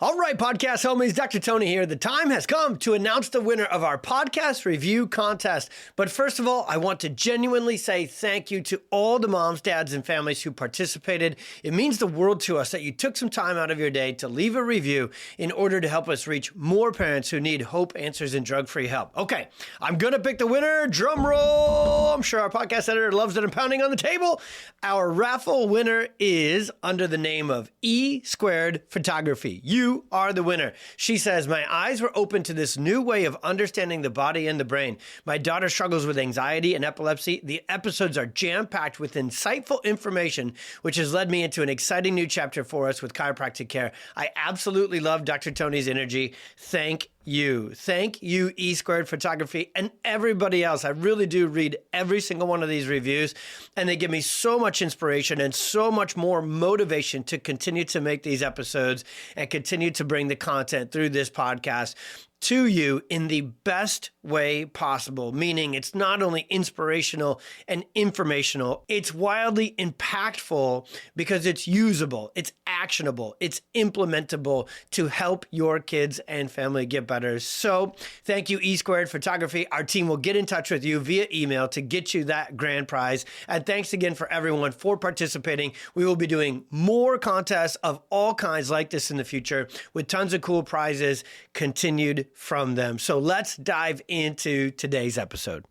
All right, podcast homies, Dr. Tony here. The time has come to announce the winner of our podcast review contest. But first of all, I want to genuinely say thank you to all the moms, dads, and families who participated. It means the world to us that you took some time out of your day to leave a review in order to help us reach more parents who need hope, answers, and drug-free help. Okay, I'm going to pick the winner. Drum roll. I'm sure our podcast editor loves it and pounding on the table. Our raffle winner is under the name of E Squared Photography. You are the winner. She says, my eyes were open to this new way of understanding the body and the brain. My daughter struggles with anxiety and epilepsy. The episodes are jam-packed with insightful information, which has led me into an exciting new chapter for us with chiropractic care. I absolutely love Dr. Tony's energy. Thank you. Thank you, E Squared Photography, and everybody else. I really do read every single one of these reviews, and they give me so much inspiration and so much more motivation to continue to make these episodes and continue to bring the content through this podcast to you in the best way possible, meaning it's not only inspirational and informational, it's wildly impactful because it's usable, it's actionable, it's implementable to help your kids and family get better. So thank you, E Squared Photography. Our team will get in touch with you via email to get you that grand prize. And thanks again for everyone for participating. We will be doing more contests of all kinds like this in the future with tons of cool prizes continued from them. So let's dive into today's episode.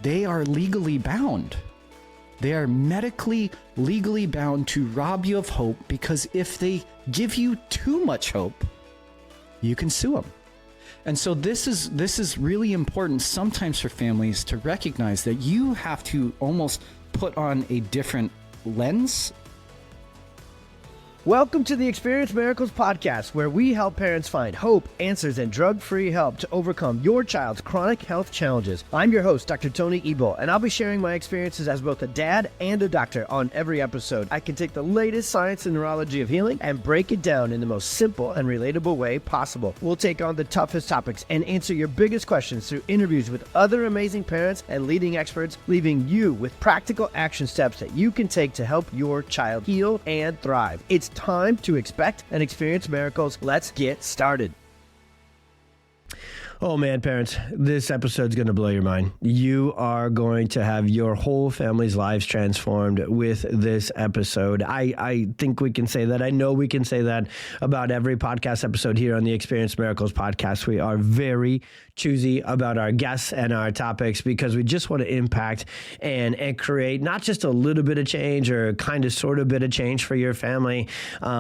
They are legally bound. They are medically, legally bound to rob you of hope, because if they give you too much hope, you can sue them. And so this is really important sometimes for families to recognize that you have to almost put on a different lens. Welcome to the Experience Miracles podcast, where we help parents find hope, answers, and drug-free help to overcome your child's chronic health challenges. I'm your host, Dr. Tony Ebel, and I'll be sharing my experiences as both a dad and a doctor on every episode. I can take the latest science and neurology of healing and break it down in the most simple and relatable way possible. We'll take on the toughest topics and answer your biggest questions through interviews with other amazing parents and leading experts, leaving you with practical action steps that you can take to help your child heal and thrive. It's time to expect and experience miracles. Let's get started. Oh man, parents, this episode's going to blow your mind. You are going to have your whole family's lives transformed with this episode. I think we can say that. I know we can say that about every podcast episode here on the Experience Miracles podcast. We are very choosy about our guests and our topics because we just want to impact and create not just a little bit of change or kind of sort of bit of change for your family.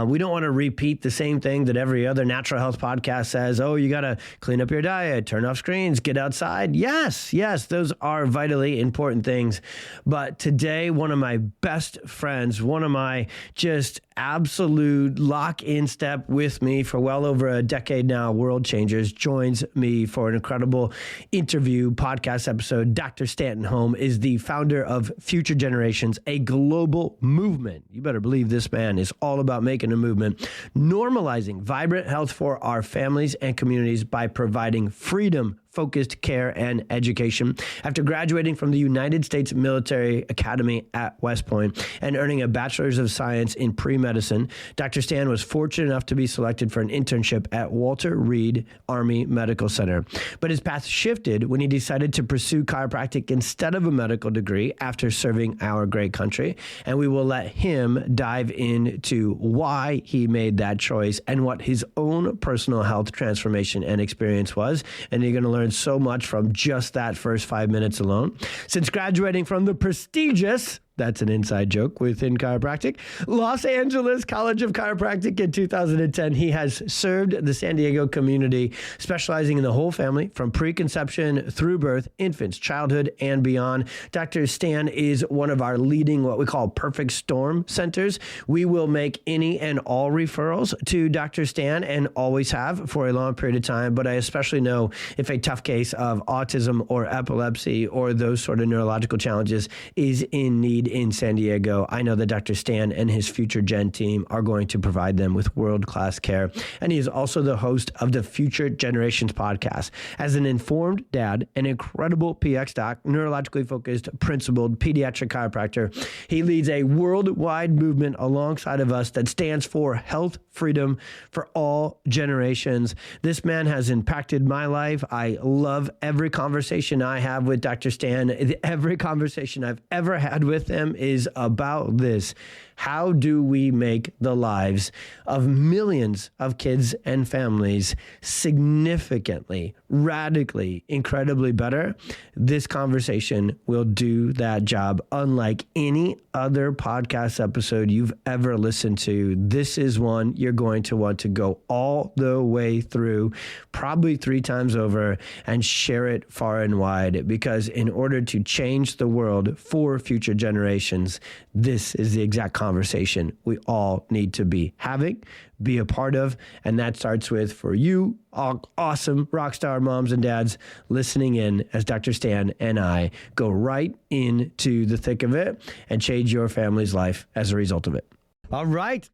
We don't want to repeat the same thing that every other natural health podcast says. Oh, you got to clean up your diet, turn off screens, get outside. Yes, those are vitally important things. But today, one of my best friends, one of my just absolute lock-in step with me for well over a decade now, world changers, joins me for an incredible interview podcast episode. Dr. Stanton Hom is the founder of Future Generations, a global movement. You better believe this man is all about making a movement, normalizing vibrant health for our families and communities by providing freedom, focused care, and education. After graduating from the United States Military Academy at West Point and earning a Bachelor's of Science in Pre-Medicine, Dr. Stan was fortunate enough to be selected for an internship at Walter Reed Army Medical Center. But his path shifted when he decided to pursue chiropractic instead of a medical degree after serving our great country. And we will let him dive into why he made that choice and what his own personal health transformation and experience was. And you're going to learn so much from just that first 5 minutes alone. Since graduating from the prestigious, that's an inside joke within chiropractic, Los Angeles College of Chiropractic in 2010, he has served the San Diego community, specializing in the whole family from preconception through birth, infants, childhood, and beyond. Dr. Stan is one of our leading what we call perfect storm centers. We will make any and all referrals to Dr. Stan and always have for a long period of time, but I especially know if a tough case of autism or epilepsy or those sort of neurological challenges is in need, in San Diego, I know that Dr. Stan and his Future Gen team are going to provide them with world-class care. And he is also the host of the Future Generations podcast. As an informed dad, an incredible PX doc, neurologically focused, principled pediatric chiropractor, he leads a worldwide movement alongside of us that stands for health freedom for all generations. This man has impacted my life. I love every conversation I have with Dr. Stan. Every conversation I've ever had with him is about this. How do we make the lives of millions of kids and families significantly, radically, incredibly better? This conversation will do that job unlike any other podcast episode you've ever listened to. This is one you're going to want to go all the way through, probably 3 times over, and share it far and wide, because in order to change the world for future generations, this is the exact conversation we all need to be having, be a part of. And that starts with, for you, all awesome rock star moms and dads listening in, as Dr. Stan and I go right into the thick of it and change your family's life as a result of it. All right.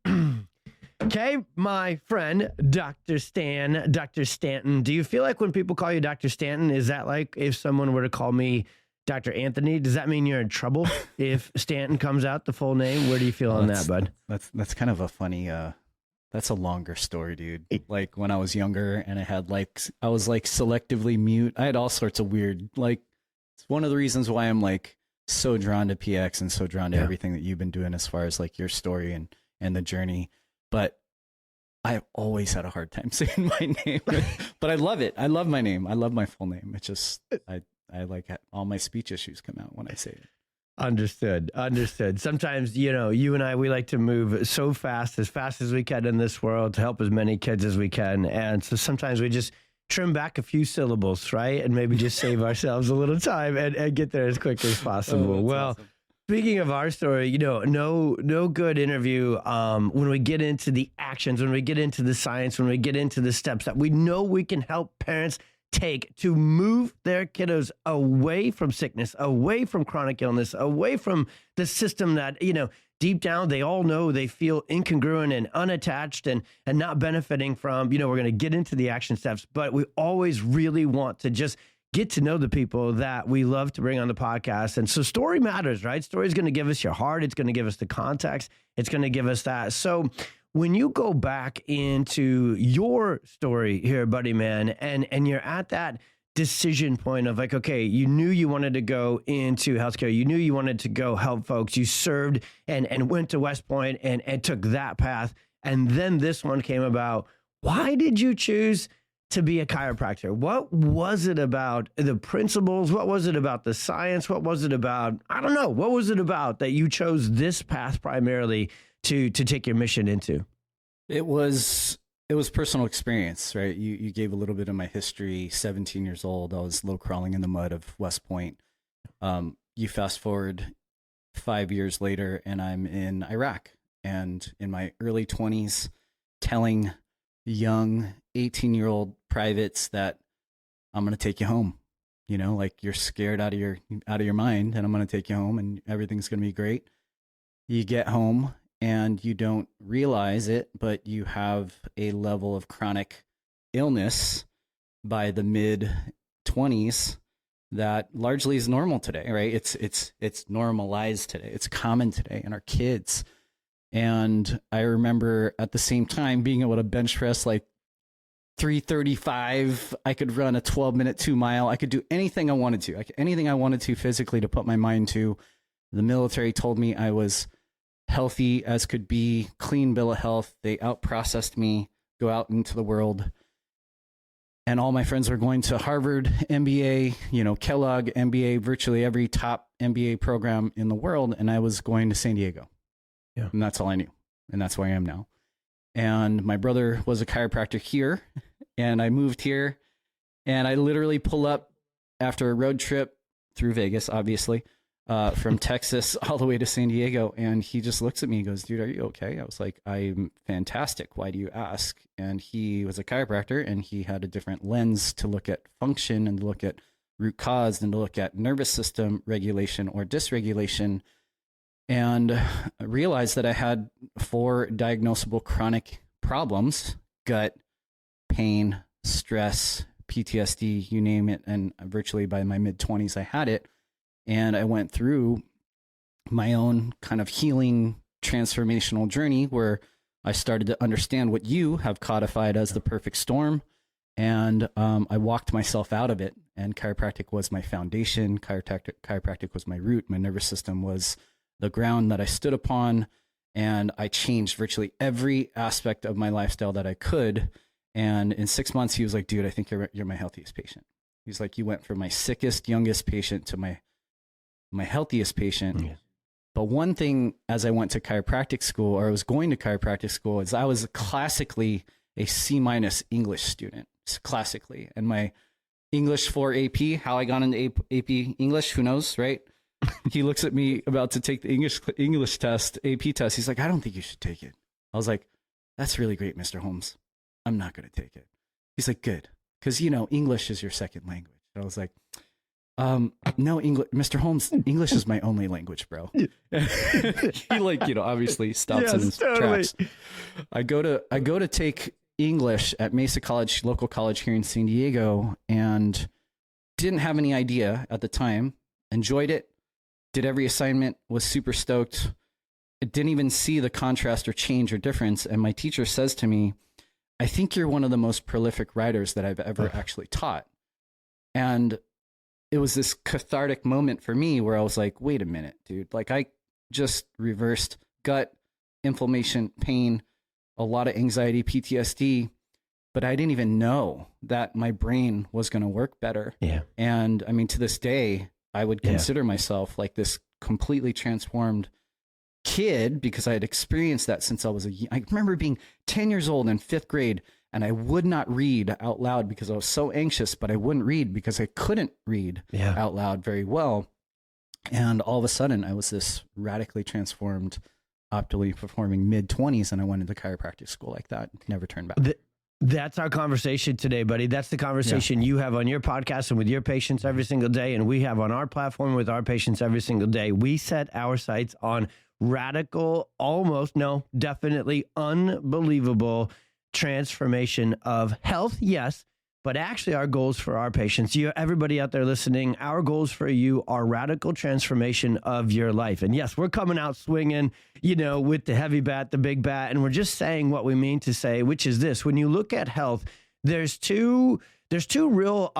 Okay, my friend, Dr. Stan, Dr. Stanton, do you feel like when people call you Dr. Stanton, is that like if someone were to call me Dr. Anthony, does that mean you're in trouble if Stanton comes out the full name? Where do you feel on that, bud? That's kind of a funny, that's a longer story, dude. Like when I was younger and I was like selectively mute. I had all sorts of weird, like, it's one of the reasons why I'm like so drawn to PX and so drawn to everything that you've been doing as far as like your story and the journey. But I've always had a hard time saying my name, but I love it. I love my name. I love my full name. It's just, I like all my speech issues come out when I say it. Understood. Sometimes, you and I, we like to move as fast as we can in this world to help as many kids as we can. And so sometimes we just trim back a few syllables, right? And maybe just save ourselves a little time and get there as quickly as possible. Awesome. Speaking of our story, no good interview when we get into the actions, when we get into the science, when we get into the steps that we know we can help parents take to move their kiddos away from sickness, away from chronic illness, away from the system that, deep down they all know they feel incongruent and unattached and not benefiting from. We're going to get into the action steps, but we always really want to just get to know the people that we love to bring on the podcast. And so story matters, right? Story is going to give us your heart. It's going to give us the context. It's going to give us that. So when you go back into your story here, buddy, man, and you're at that decision point of like, okay, you knew you wanted to go into healthcare. You knew you wanted to go help folks. You served and went to West Point and took that path. And then this one came about. Why did you choose to be a chiropractor? What was it about the principles? What was it about the science? What was it about? I don't know. What was it about that you chose this path primarily to take your mission into? It was personal experience, right? You gave a little bit of my history. 17 years old, I was low crawling in the mud of West Point. You fast forward 5 years later, and I'm in Iraq, and in my early 20s, telling young 18-year-old privates that I'm going to take you home. Like you're scared out of your mind, and I'm going to take you home, and everything's going to be great. You get home, and you don't realize it, but you have a level of chronic illness by the mid-20s that largely is normal today, right? It's normalized today. It's common today in our kids. And I remember at the same time being able to bench press like 335. I could run a 12-minute 2-mile. I could do anything I wanted to. Anything I wanted to physically to put my mind to. The military told me I was healthy as could be, clean bill of health. They out-processed me, go out into the world. And all my friends were going to Harvard, MBA, Kellogg, MBA, virtually every top MBA program in the world. And I was going to San Diego. Yeah. And that's all I knew. And that's where I am now. And my brother was a chiropractor here. And I moved here. And I literally pull up after a road trip through Vegas, obviously, from Texas all the way to San Diego. And he just looks at me and goes, dude, are you okay? I was like, I'm fantastic. Why do you ask? And he was a chiropractor, and he had a different lens to look at function and to look at root cause and to look at nervous system regulation or dysregulation. and I realized that I had 4 diagnosable chronic problems: gut, pain, stress, PTSD, you name it. And virtually by my mid-20s, I had it. And I went through my own kind of healing transformational journey where I started to understand what you have codified as the perfect storm. And I walked myself out of it. And chiropractic was my foundation. Chiropractic was my root. My nervous system was the ground that I stood upon. And I changed virtually every aspect of my lifestyle that I could. And in 6 months, he was like, dude, I think you're my healthiest patient. He's like, you went from my sickest, youngest patient to my healthiest patient. Yeah. But one thing, as I went to chiropractic school, or I was going to chiropractic school, is I was classically a C- English student, classically. And my English for AP, how I got into AP English, who knows, right? He looks at me about to take the English test, AP test. He's like, I don't think you should take it. I was like, that's really great, Mr. Holmes. I'm not going to take it. He's like, good. Because, English is your second language. And I was like, no, English, Mr. Holmes, English is my only language, bro. He obviously stops in his tracks. I go to take English at Mesa College, local college here in San Diego, and didn't have any idea at the time. Enjoyed it. Did every assignment, was super stoked. I didn't even see the contrast or change or difference. And my teacher says to me, I think you're one of the most prolific writers that I've ever actually taught. And it was this cathartic moment for me where I was like, wait a minute, dude. Like, I just reversed gut, inflammation, pain, a lot of anxiety, PTSD, but I didn't even know that my brain was going to work better. Yeah. And I mean, to this day, I would consider myself like this completely transformed kid because I had experienced that since I remember being 10 years old in 5th grade, and I would not read out loud because I was so anxious, but I wouldn't read because I couldn't read out loud very well. And all of a sudden I was this radically transformed, optimally performing mid-20s, and I went into chiropractic school like that. Never turned back. That's our conversation today, buddy. That's the conversation you have on your podcast and with your patients every single day, and we have on our platform with our patients every single day. We set our sights on radical, definitely unbelievable transformation of health, yes, but actually our goals for our patients, everybody out there listening, our goals for you are radical transformation of your life. And yes, we're coming out swinging, with the heavy bat, the big bat, and we're just saying what we mean to say, which is this: when you look at health, there's two real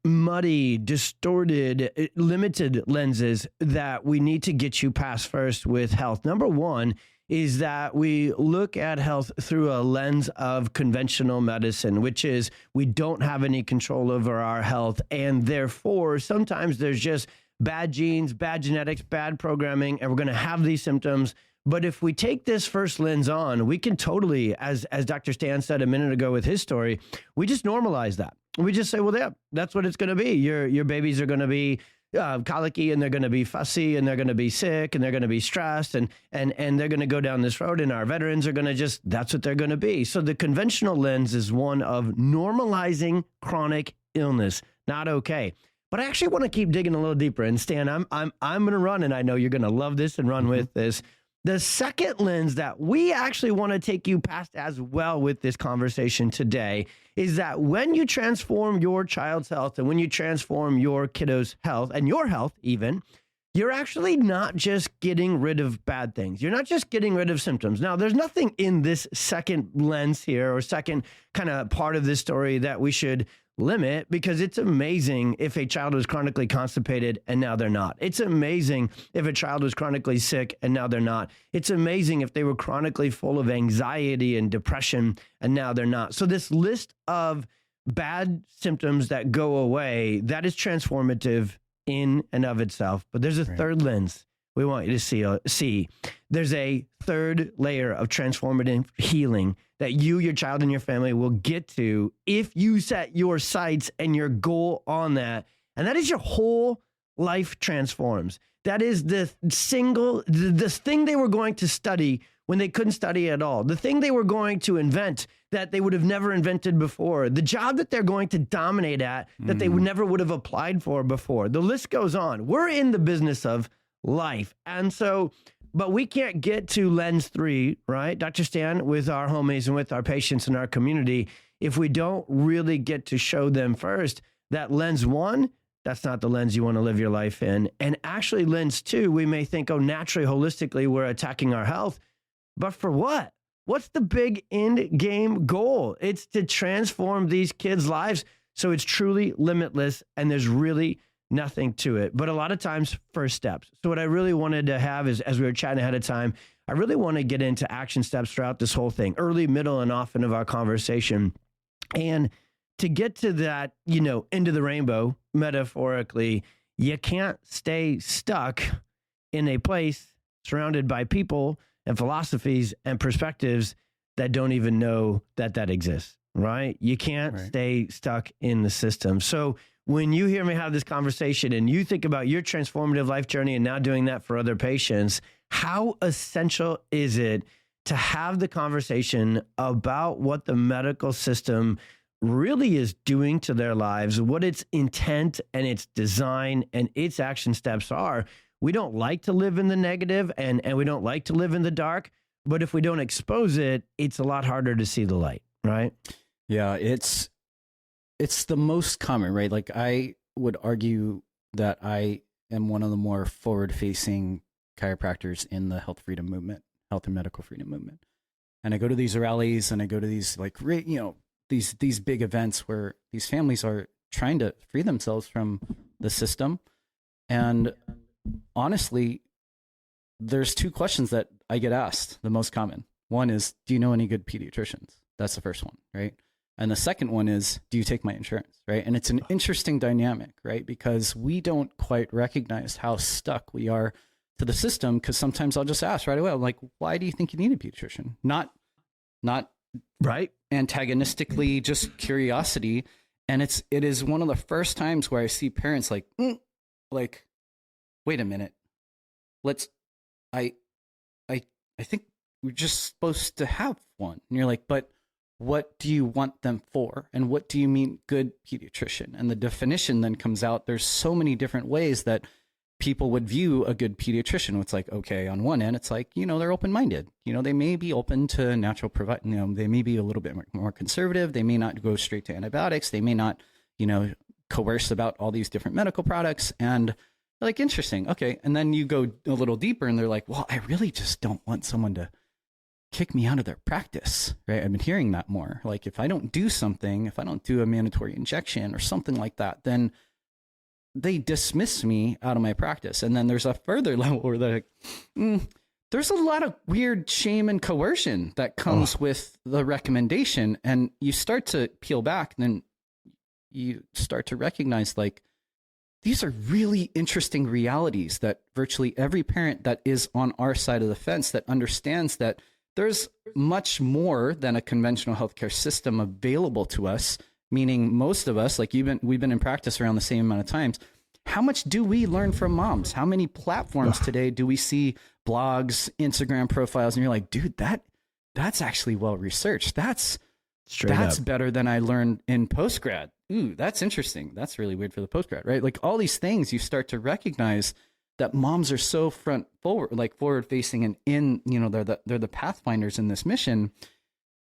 muddy, distorted, limited lenses that we need to get you past first with health. Number one is that we look at health through a lens of conventional medicine, which is we don't have any control over our health. And therefore, sometimes there's just bad genes, bad genetics, bad programming, and we're going to have these symptoms. But if we take this first lens on, we can totally, as Dr. Stan said a minute ago with his story, we just normalize that. We just say, well, yeah, that's what it's going to be. Your babies are going to be colicky, and they're going to be fussy, and they're going to be sick, and they're going to be stressed, and they're going to go down this road, and our veterans are going to that's what they're going to be. So the conventional lens is one of normalizing chronic illness. Not okay. But I actually want to keep digging a little deeper. And Stan, I'm going to run, and I know you're going to love this and run with this. The second lens that we actually want to take you past as well with this conversation today is that when you transform your child's health and when you transform your kiddo's health and your health even, you're actually not just getting rid of bad things. You're not just getting rid of symptoms. Now, there's nothing in this second lens here or second kind of part of this story that we should limit, because it's amazing if a child was chronically constipated and now they're not. It's amazing if a child was chronically sick and now they're not. It's amazing if they were chronically full of anxiety and depression and now they're not. So this list of bad symptoms that go away, that is transformative in and of itself. But there's a third lens we want you to see. There's a third layer of transformative healing that you, your child, and your family will get to if you set your sights and your goal on that. And that is your whole life transforms. That is the thing they were going to study when they couldn't study at all. The thing they were going to invent that they would have never invented before. The job that they're going to dominate at that they never would have applied for before. The list goes on. We're in the business of life. And so, but we can't get to lens 3, right, Dr. Stan, with our homies and with our patients in our community, if we don't really get to show them first that lens 1, that's not the lens you want to live your life in. And actually lens 2, we may think, oh, naturally, holistically, we're attacking our health. But for what? What's the big end game goal? It's to transform these kids' lives so it's truly limitless and there's really nothing to it. But a lot of times, first steps. So what I really wanted to have is, as we were chatting ahead of time, I really want to get into action steps throughout this whole thing, early, middle, and often of our conversation. And to get to that, end of the rainbow, metaphorically, you can't stay stuck in a place surrounded by people and philosophies and perspectives that don't even know that exists, right? You can't stay stuck in the system. So when you hear me have this conversation and you think about your transformative life journey and now doing that for other patients, how essential is it to have the conversation about what the medical system really is doing to their lives, what its intent and its design and its action steps are? We don't like to live in the negative and we don't like to live in the dark, but if we don't expose it, it's a lot harder to see the light, right? Yeah, it's the most common, right? Like I would argue that I am one of the more forward-facing chiropractors in the health freedom movement, health and medical freedom movement. And I go to these rallies and I go to these these big events where these families are trying to free themselves from the system. And honestly, there's 2 questions that I get asked, the most common. One is, do you know any good pediatricians? That's the first one, right? And the second one is, do you take my insurance, right? And it's an interesting dynamic, right? Because we don't quite recognize how stuck we are to the system, because sometimes I'll just ask right away, I'm like, why do you think you need a pediatrician? Not right, antagonistically, just curiosity. And it is one of the first times where I see parents like, wait a minute, I think we're just supposed to have one. And you're like, but what do you want them for? And what do you mean good pediatrician? And the definition then comes out. There's so many different ways that people would view a good pediatrician. It's like, okay, on one end, it's like, they're open-minded. They may be open to natural they may be a little bit more conservative. They may not go straight to antibiotics. They may not, coerce about all these different medical products. And like, interesting. Okay. And then you go a little deeper and they're like, well, I really just don't want someone to kick me out of their practice, right? I've been hearing that more. Like if I don't do something, if I don't do a mandatory injection or something like that, then they dismiss me out of my practice. And then there's a further level where they're like, there's a lot of weird shame and coercion that comes with the recommendation. And you start to peel back, and then you start to recognize like, these are really interesting realities that virtually every parent that is on our side of the fence that understands that there's much more than a conventional healthcare system available to us, meaning most of us, like we've been in practice around the same amount of times. How much do we learn from moms? How many platforms today do we see blogs, Instagram profiles, and you're like, dude, that's actually well researched. That's better than I learned in postgrad. Ooh, that's interesting. That's really weird for the postgrad, right? Like all these things, you start to recognize that moms are so forward facing, and they're the pathfinders in this mission.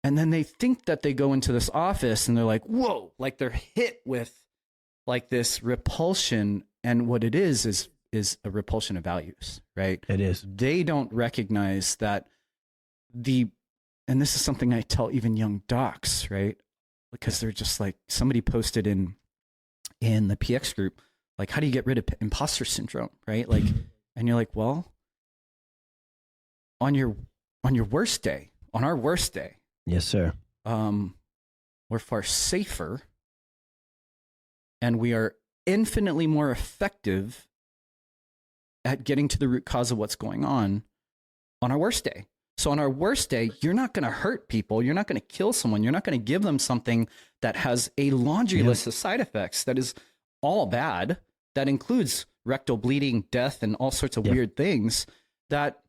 And then they think that they go into this office and they're like, whoa, like they're hit with like this repulsion. And what it is a repulsion of values, right? It is. They don't recognize that and this is something I tell even young docs, right? Because they're just like, somebody posted in the PX group, like, how do you get rid of imposter syndrome, right? Like, and you're like, well, on your worst day, on our worst day, yes, sir, we're far safer, and we are infinitely more effective at getting to the root cause of what's going on our worst day. So on our worst day, you're not going to hurt people. You're not going to kill someone. You're not going to give them something that has a laundry list of side effects that is all bad, that includes rectal bleeding, death, and all sorts of weird things that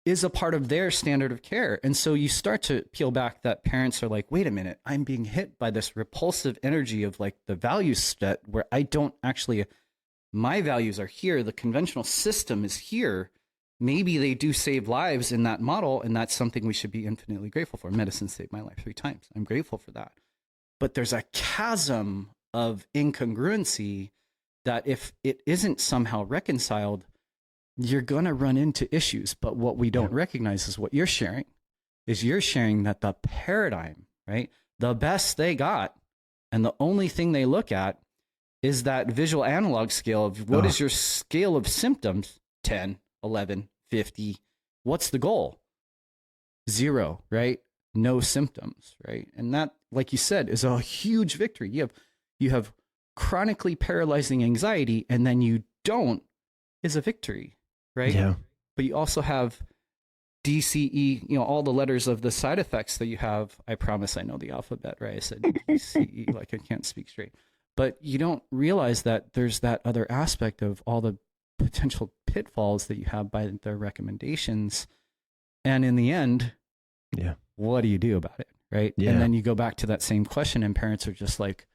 is a part of their standard of care. And so you start to peel back that parents are like, wait a minute, I'm being hit by this repulsive energy of like the value set where I don't actually My values are here. The conventional system is here. Maybe they do save lives in that model, and that's something we should be infinitely grateful for. Medicine saved my life 3 times. I'm grateful for that. But there's a chasm of incongruency that if it isn't somehow reconciled, you're going to run into issues. But what we don't recognize is what you're sharing that the paradigm, right? The best they got, and the only thing they look at is that visual analog scale of what is your scale of symptoms? 10, 11, 50. What's the goal? 0, right? No symptoms, right? And that, like you said, is a huge victory. You have chronically paralyzing anxiety, and then you don't is a victory, right? Yeah. But you also have DCE, all the letters of the side effects that you have. I promise I know the alphabet, right? I said DCE, like I can't speak straight. But you don't realize that there's that other aspect of all the potential pitfalls that you have by the recommendations. And in the end, what do you do about it, right? Yeah. And then you go back to that same question, and parents are just like,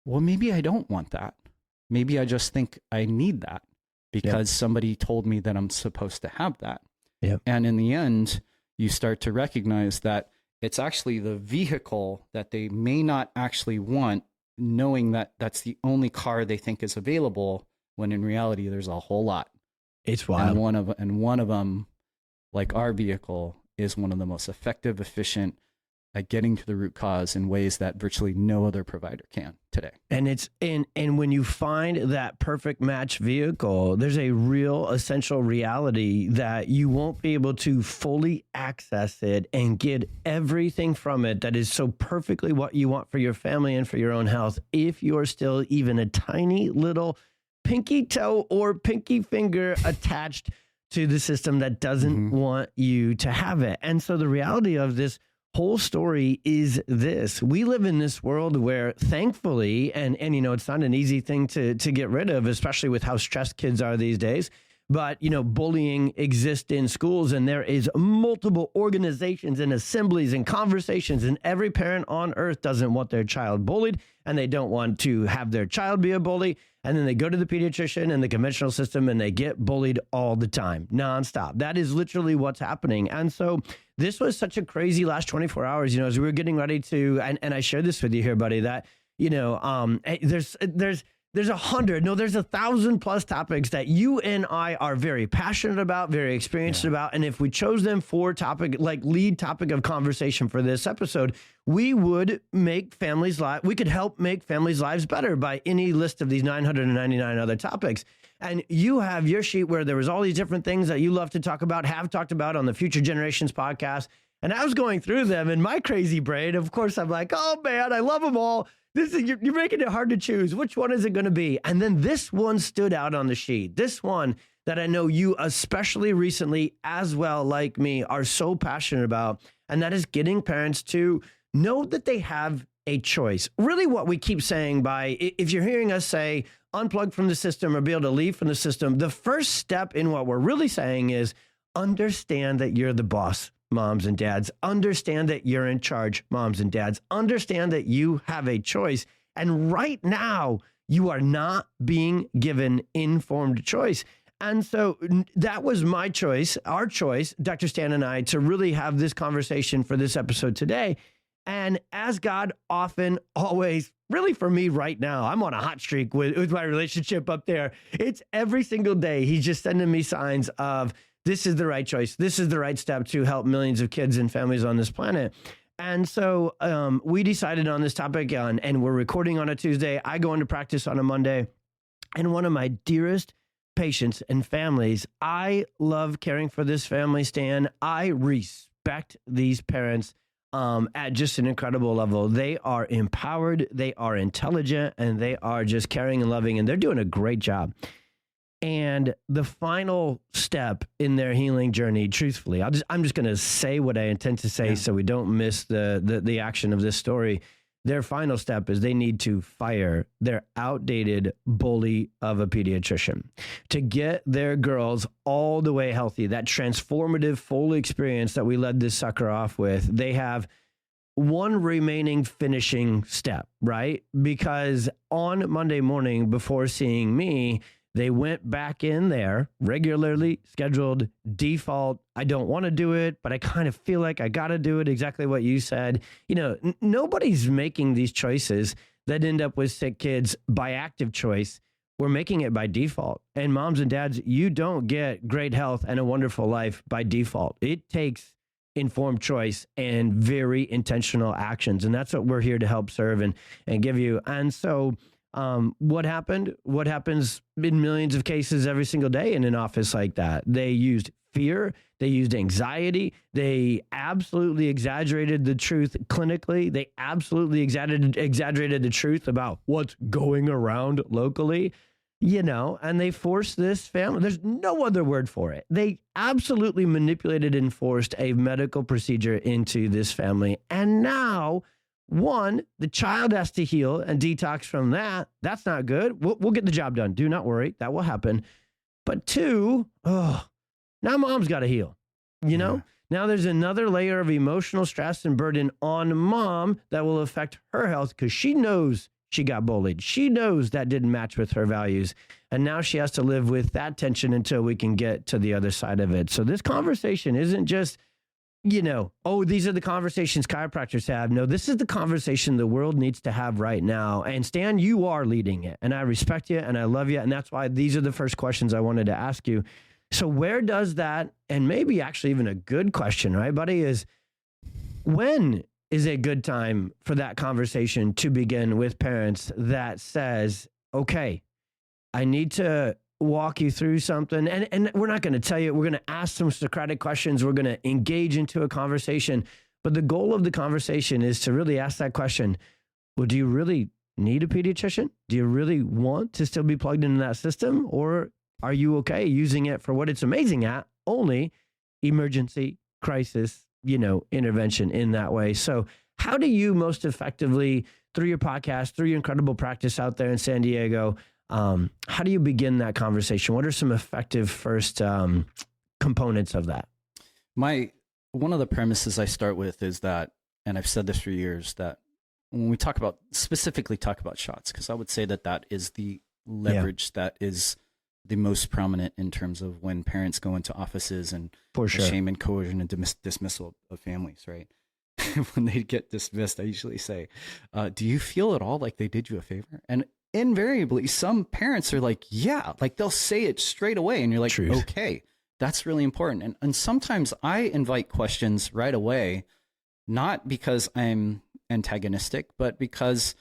well, maybe I don't want that. Maybe I just think I need that because somebody told me that I'm supposed to have that. Yep. And in the end, you start to recognize that it's actually the vehicle that they may not actually want, knowing that that's the only car they think is available, when in reality, there's a whole lot. It's wild. And one of them, like our vehicle, is one of the most effective, efficient at getting to the root cause in ways that virtually no other provider can today. And it's and when you find that perfect match vehicle, there's a real essential reality that you won't be able to fully access it and get everything from it that is so perfectly what you want for your family and for your own health if you're still even a tiny little pinky toe or pinky finger attached to the system that doesn't want you to have it. And so the reality of this whole story is this: we live in this world where, thankfully, and it's not an easy thing to get rid of, especially with how stressed kids are these days. But, bullying exists in schools, and there is multiple organizations and assemblies and conversations, and every parent on earth doesn't want their child bullied, and they don't want to have their child be a bully. And then they go to the pediatrician and the conventional system, and they get bullied all the time, nonstop. That is literally what's happening. And so this was such a crazy last 24 hours, as we were getting ready to, and I shared this with you here, buddy, that, there's 1,000 plus topics that you and I are very passionate about, very experienced about. And if we chose them for lead topic of conversation for this episode, we would make we could help make families' lives better by any list of these 999 other topics. And you have your sheet where there was all these different things that you love to talk about, have talked about on the Future Generations podcast. And I was going through them in my crazy brain. Of course, I'm like, oh man, I love them all. You're making it hard to choose. Which one is it going to be? And then this one stood out on the sheet. This one that I know you, especially recently, as well, like me, are so passionate about. And that is getting parents to know that they have a choice. Really what we keep saying if you're hearing us say, unplug from the system or be able to leave from the system, the first step in what we're really saying is understand that you're the boss. Moms and dads, understand that you're in charge. Moms and dads, understand that you have a choice. And right now, you are not being given informed choice. And so that was my choice, our choice, Dr. Stan and I, to really have this conversation for this episode today. And as God often, always, really for me right now, I'm on a hot streak with my relationship up there. It's every single day. He's just sending me signs of, this is the right choice. This is the right step to help millions of kids and families on this planet. And so we decided on this topic, and we're recording on a Tuesday. I go into practice on a Monday. And one of my dearest patients and families, I love caring for this family, Stan. I respect these parents at just an incredible level. They are empowered, they are intelligent, and they are just caring and loving, and they're doing a great job. And the final step in their healing journey, truthfully, I'm just going to say what I intend to say so we don't miss the action of this story. Their final step is they need to fire their outdated bully of a pediatrician to get their girls all the way healthy. That transformative full experience that we led this sucker off with. They have one remaining finishing step, right? Because on Monday morning before seeing me, they went back in there, regularly scheduled, default. I don't want to do it, but I kind of feel like I got to do it. Exactly what you said. You know, nobody's making these choices that end up with sick kids by active choice. We're making it by default. And moms and dads, you don't get great health and a wonderful life by default. It takes informed choice and very intentional actions. And that's what we're here to help serve and give you. And so what happened? What happens in millions of cases every single day in an office like that? They used fear. They used anxiety. They absolutely exaggerated the truth clinically. They absolutely exaggerated the truth about what's going around locally, you know, and they forced this family. There's no other word for it. They absolutely manipulated and forced a medical procedure into this family. And now, one, the child has to heal and detox from that. That's not good. We'll get the job done. Do not worry. That will happen. But two, now mom's got to heal. You know, now there's another layer of emotional stress and burden on mom that will affect her health because she knows she got bullied. She knows that didn't match with her values. And now she has to live with that tension until we can get to the other side of it. So this conversation isn't just, you know, oh, these are the conversations chiropractors have. No, this is the conversation the world needs to have right now. And Stan, you are leading it. And I respect you and I love you. And that's why these are the first questions I wanted to ask you. So where does that, and maybe actually even a good question, right, buddy, is when is a good time for that conversation to begin with parents that says, okay, I need to walk you through something. And we're not going to tell you, we're going to ask some Socratic questions. We're going to engage into a conversation. But the goal of the conversation is to really ask that question. Well, do you really need a pediatrician? Do you really want to still be plugged into that system? Or are you okay using it for what it's amazing at? Only emergency, crisis, you know, intervention in that way. So how do you most effectively, through your podcast, through your incredible practice out there in San Diego, how do you begin that conversation? What are some effective first components of that? One of the premises I start with is that, and I've said this for years, that when we specifically talk about shots, because I would say that is the leverage that is the most prominent in terms of when parents go into offices and for sure. Shame and coercion and dismissal of families, right? When they get dismissed, I usually say, do you feel at all like they did you a favor? And invariably, some parents are like, yeah, like they'll say it straight away. And you're like, Truth. Okay, that's really important. And sometimes I invite questions right away, not because I'm antagonistic, but because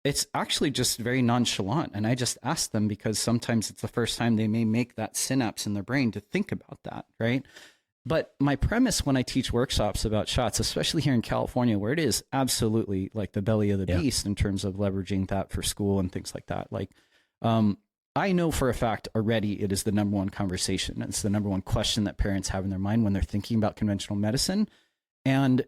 it's actually just very nonchalant. And I just ask them because sometimes it's the first time they may make that synapse in their brain to think about that, right? But my premise when I teach workshops about shots, especially here in California, where it is absolutely like the belly of the beast in terms of leveraging that for school and things like that. Like, I know for a fact already it is the number one conversation. It's the number one question that parents have in their mind when they're thinking about conventional medicine. And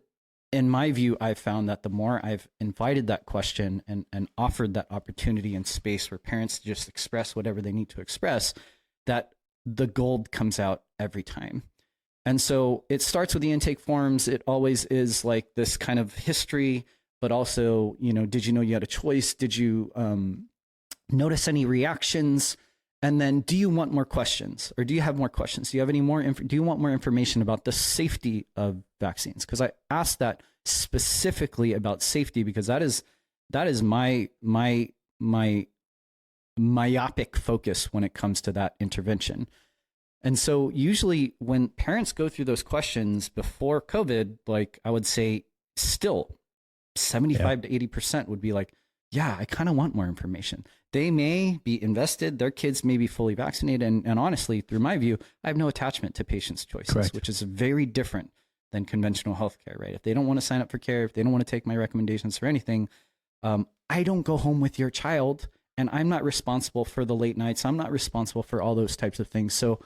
in my view, I've found that the more I've invited that question and offered that opportunity and space for parents to just express whatever they need to express, that the gold comes out every time. And so it starts with the intake forms. It always is like this kind of history, but also, you know, did you know you had a choice? Did you notice any reactions? And then, do you want more questions, or do you have more questions? Do you have any more? Do you want more information about the safety of vaccines? Because I asked that specifically about safety because that is my myopic focus when it comes to that intervention. And so usually when parents go through those questions before COVID, like I would say still 75 to 80% would be like, yeah, I kind of want more information. They may be invested. Their kids may be fully vaccinated. And honestly, through my view, I have no attachment to patients' choices, Correct. Which is very different than conventional healthcare, right? If they don't want to sign up for care, if they don't want to take my recommendations for anything, I don't go home with your child, and I'm not responsible for the late nights. I'm not responsible for all those types of things. So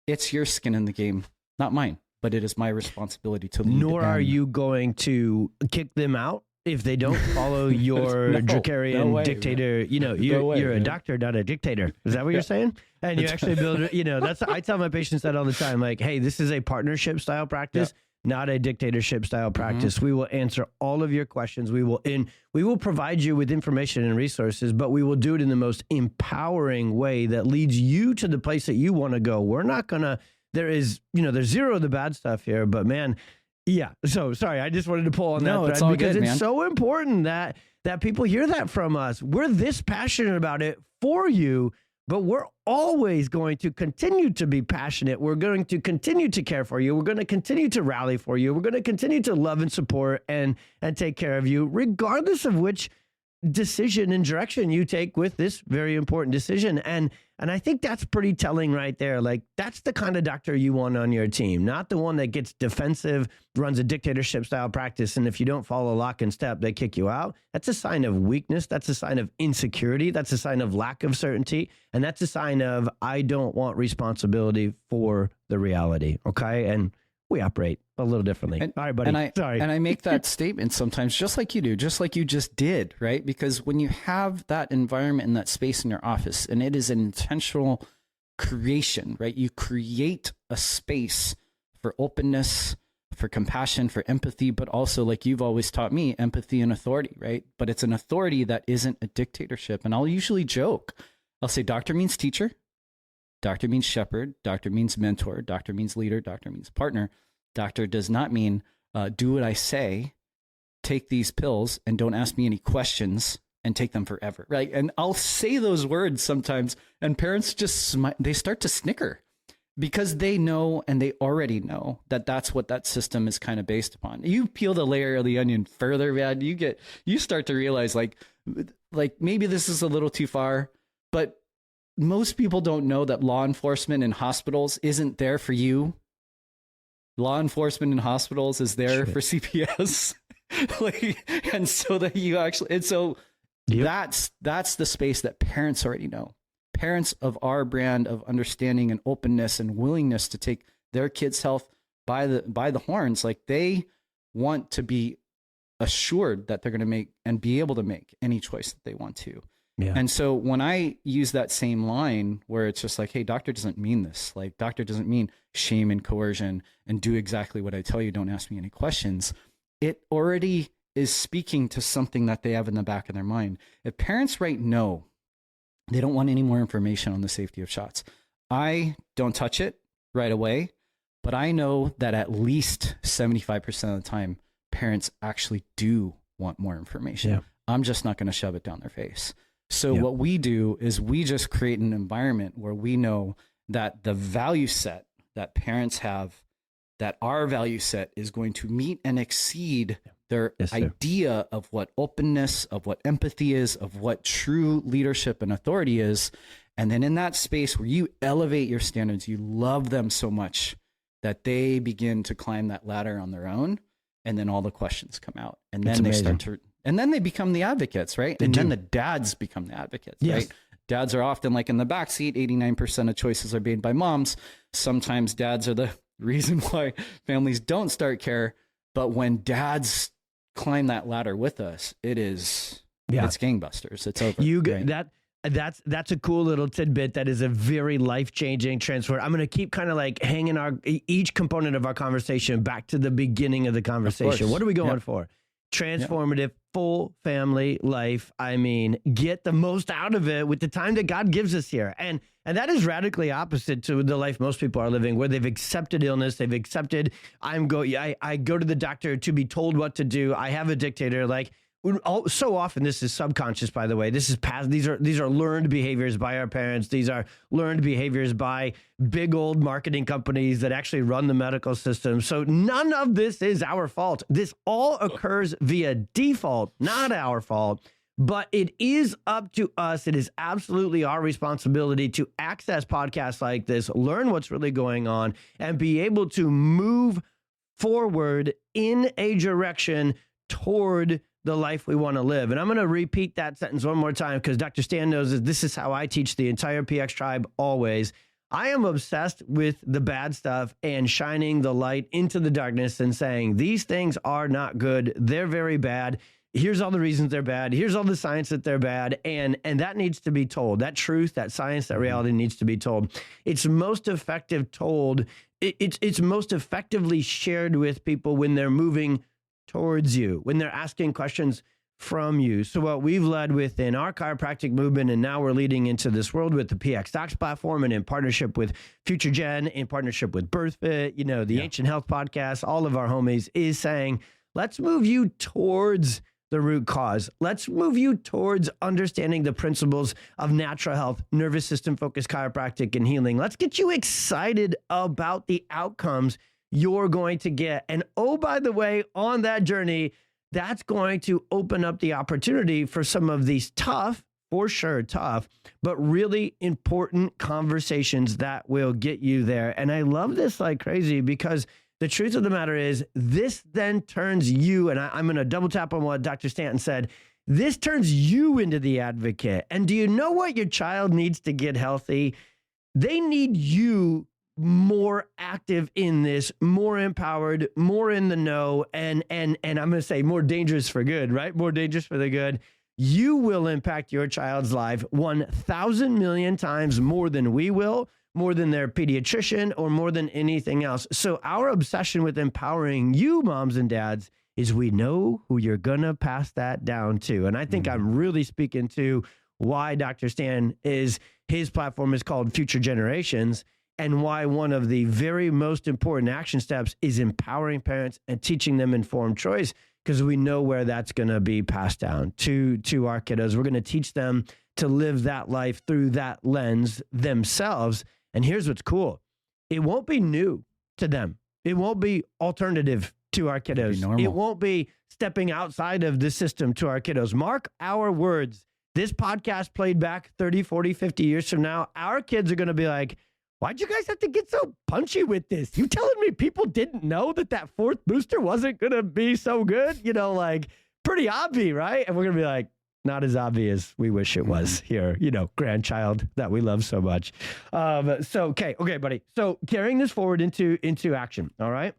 it's your skin in the game, not mine, but it is my responsibility to lead. Nor are you going to kick them out if they don't follow your Druckerian dictator. You know, you're a doctor, not a dictator. Is that what you're saying? And you actually build, you know, I tell my patients that all the time, like, hey, this is a partnership style practice. not a dictatorship style practice. We will answer all of your questions. We will provide you with information and resources, but we will do it in the most empowering way that leads you to the place that you want to go. We're not going to, there's zero of the bad stuff here, but man, yeah. So sorry, I just wanted to pull on that it's all because good, it's man. so important that people hear that from us. We're this passionate about it for you, but we're always going to continue to be passionate. We're going to continue to care for you. We're going to continue to rally for you. We're going to continue to love and support and take care of you, regardless of which decision and direction you take with this very important decision. And I think that's pretty telling right there. Like, that's the kind of doctor you want on your team, not the one that gets defensive, runs a dictatorship style practice, and if you don't follow lock and step, they kick you out. That's a sign of weakness. That's a sign of insecurity. That's a sign of lack of certainty. And that's a sign of, I don't want responsibility for the reality. Okay. And we operate a little differently. All right, buddy. Sorry. And I make that statement sometimes just like you do, just like you just did, right? Because when you have that environment and that space in your office, and it is an intentional creation, right? You create a space for openness, for compassion, for empathy, but also, like you've always taught me, empathy and authority, right? But it's an authority that isn't a dictatorship. And I'll usually joke. I'll say doctor means teacher. Doctor means shepherd. Doctor means mentor. Doctor means leader. Doctor means partner. Doctor does not mean do what I say, take these pills, and don't ask me any questions and take them forever, right? And I'll say those words sometimes, and parents just they start to snicker because they know, and they already know, that that's what that system is kind of based upon. You peel the layer of the onion further, man, you start to realize like maybe this is a little too far, but most people don't know that law enforcement in hospitals isn't there for you. Law enforcement in hospitals is there for CPS. And so that you actually, and so that's the space that parents already know. Parents of our brand of understanding and openness and willingness to take their kids' health by the horns, like they want to be assured that they're going to make and be able to make any choice that they want to. Yeah. And so when I use that same line where it's just like, hey, doctor doesn't mean this. Like, doctor doesn't mean shame and coercion and do exactly what I tell you. Don't ask me any questions. It already is speaking to something that they have in the back of their mind. If parents right know they don't want any more information on the safety of shots, I don't touch it right away, but I know that at least 75% of the time, parents actually do want more information. Yeah. I'm just not going to shove it down their face. So what we do is we just create an environment where we know that the value set that parents have, that our value set is going to meet and exceed their idea of what openness, of what empathy is, of what true leadership and authority is. And then in that space where you elevate your standards, you love them so much that they begin to climb that ladder on their own. And then all the questions come out. And then they start to... And then they become the advocates, right? Then the dads become the advocates, right? Dads are often like in the backseat. 89% of choices are made by moms. Sometimes dads are the reason why families don't start care. But when dads climb that ladder with us, it's gangbusters. It's over. That's a cool little tidbit. That is a very life-changing transfer. I'm going to keep kind of like hanging each component of our conversation back to the beginning of the conversation. What are we going for? Transformative, full family life. I mean, get the most out of it with the time that God gives us here. And that is radically opposite to the life most people are living, where they've accepted illness. They've accepted, I go to the doctor to be told what to do. I have a dictator. Like, so often this is subconscious, by the way. This is past. These are learned behaviors by our parents. These are learned behaviors by big old marketing companies that actually run the medical system. So none of this is our fault. This all occurs via default, not our fault. But it is up to us. It is absolutely our responsibility to access podcasts like this, learn what's really going on, and be able to move forward in a direction toward the life we want to live. And I'm going to repeat that sentence one more time because Dr. Stan knows that this is how I teach the entire PX tribe always. I am obsessed with the bad stuff and shining the light into the darkness and saying, these things are not good. They're very bad. Here's all the reasons they're bad. Here's all the science that they're bad. And that needs to be told. That truth, that science, that reality needs to be told. It's most effective told. It's most effectively shared with people when they're moving towards you, when they're asking questions from you. So what we've led within our chiropractic movement, and now we're leading into this world with the PX Docs platform and in partnership with Future Gen, in partnership with BirthFit, the Ancient Health podcast, all of our homies, is saying, let's move you towards the root cause. Let's move you towards understanding the principles of natural health, nervous system focused chiropractic and healing. Let's get you excited about the outcomes you're going to get. And oh, by the way, on that journey, that's going to open up the opportunity for some of these tough, for sure tough, but really important conversations that will get you there. And I love this like crazy, because the truth of the matter is, this then turns you, and I'm going to double tap on what Dr. Stanton said, this turns you into the advocate. And do you know what your child needs to get healthy? They need you more active in this, more empowered, more in the know, and I'm going to say more dangerous for good, right? More dangerous for the good. You will impact your child's life 1,000 million times more than we will, more than their pediatrician, or more than anything else. So our obsession with empowering you, moms and dads, is we know who you're going to pass that down to. And I think I'm really speaking to why Dr. Stan his platform is called Future Generations, and why one of the very most important action steps is empowering parents and teaching them informed choice, because we know where that's going to be passed down to our kiddos. We're going to teach them to live that life through that lens themselves. And here's what's cool. It won't be new to them. It won't be alternative to our kiddos. It won't be stepping outside of the system to our kiddos. Mark our words. This podcast played back 30, 40, 50 years from now, our kids are going to be like, why'd you guys have to get so punchy with this? You telling me people didn't know that fourth booster wasn't going to be so good? Pretty obvious, right? And we're going to be like, not as obvious as we wish it was here, grandchild that we love so much. Okay, buddy. So carrying this forward into action, all right?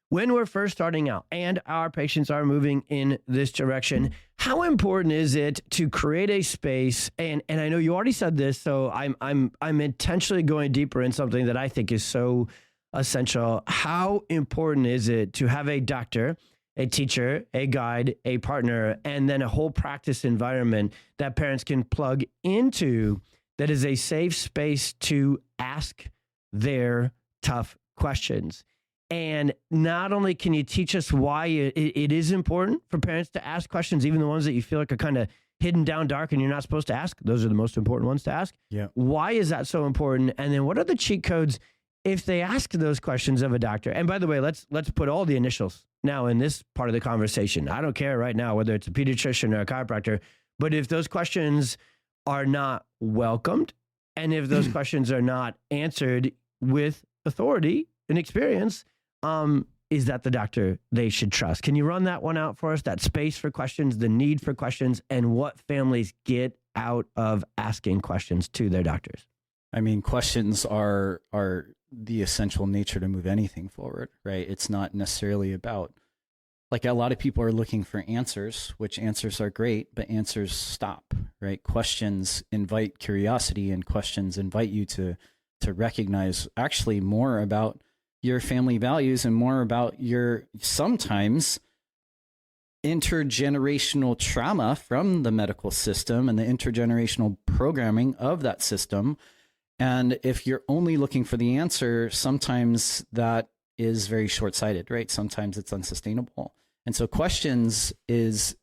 When we're first starting out and our patients are moving in this direction, how important is it to create a space? And I know you already said this, so I'm intentionally going deeper in something that I think is so essential. How important is it to have a doctor, a teacher, a guide, a partner, and then a whole practice environment that parents can plug into that is a safe space to ask their tough questions? And not only can you teach us why it is important for parents to ask questions, even the ones that you feel like are kind of hidden down dark and you're not supposed to ask. Those are the most important ones to ask. Yeah. Why is that so important? And then what are the cheat codes if they ask those questions of a doctor? And by the way, let's put all the initials now in this part of the conversation. I don't care right now whether it's a pediatrician or a chiropractor, but if those questions are not welcomed and if those questions are not answered with authority and experience, is that the doctor they should trust? Can you run that one out for us? That space for questions, the need for questions, and what families get out of asking questions to their doctors. I mean, questions are the essential nature to move anything forward, right? It's not necessarily about, like, a lot of people are looking for answers, which answers are great, but answers stop, right? Questions invite curiosity, and questions invite you to recognize actually more about your family values and more about your sometimes intergenerational trauma from the medical system and the intergenerational programming of that system. And if you're only looking for the answer, sometimes that is very short-sighted, right? Sometimes it's unsustainable. And so questions is,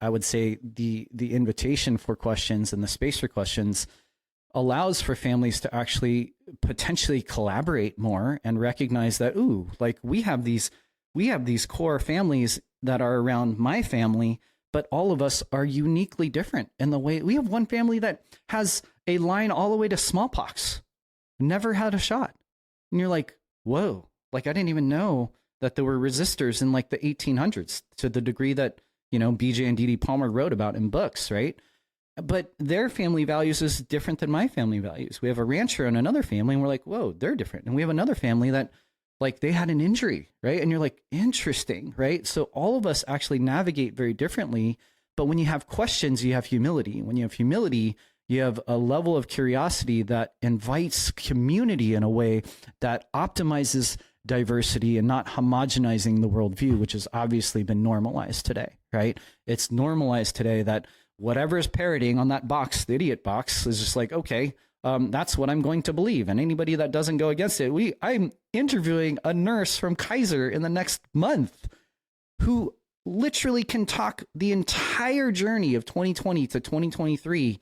I would say, the invitation for questions and the space for questions allows for families to actually potentially collaborate more and recognize that, ooh, like we have these core families that are around my family, but all of us are uniquely different in the way. We have one family that has a line all the way to smallpox, never had a shot. And you're like, whoa, like I didn't even know that there were resistors in like the 1800s to the degree that, BJ and D.D. Palmer wrote about in books, right? But their family values is different than my family values. We have a rancher and another family, and we're like, whoa, they're different. And we have another family that like they had an injury, right? And you're like, interesting, right? So all of us actually navigate very differently. But when you have questions, you have humility. When you have humility, you have a level of curiosity that invites community in a way that optimizes diversity and not homogenizing the worldview, which has obviously been normalized today, right? It's normalized today that whatever is parroting on that box, the idiot box, is just like, okay, that's what I'm going to believe. And anybody that doesn't go against it, I'm interviewing a nurse from Kaiser in the next month who literally can talk the entire journey of 2020 to 2023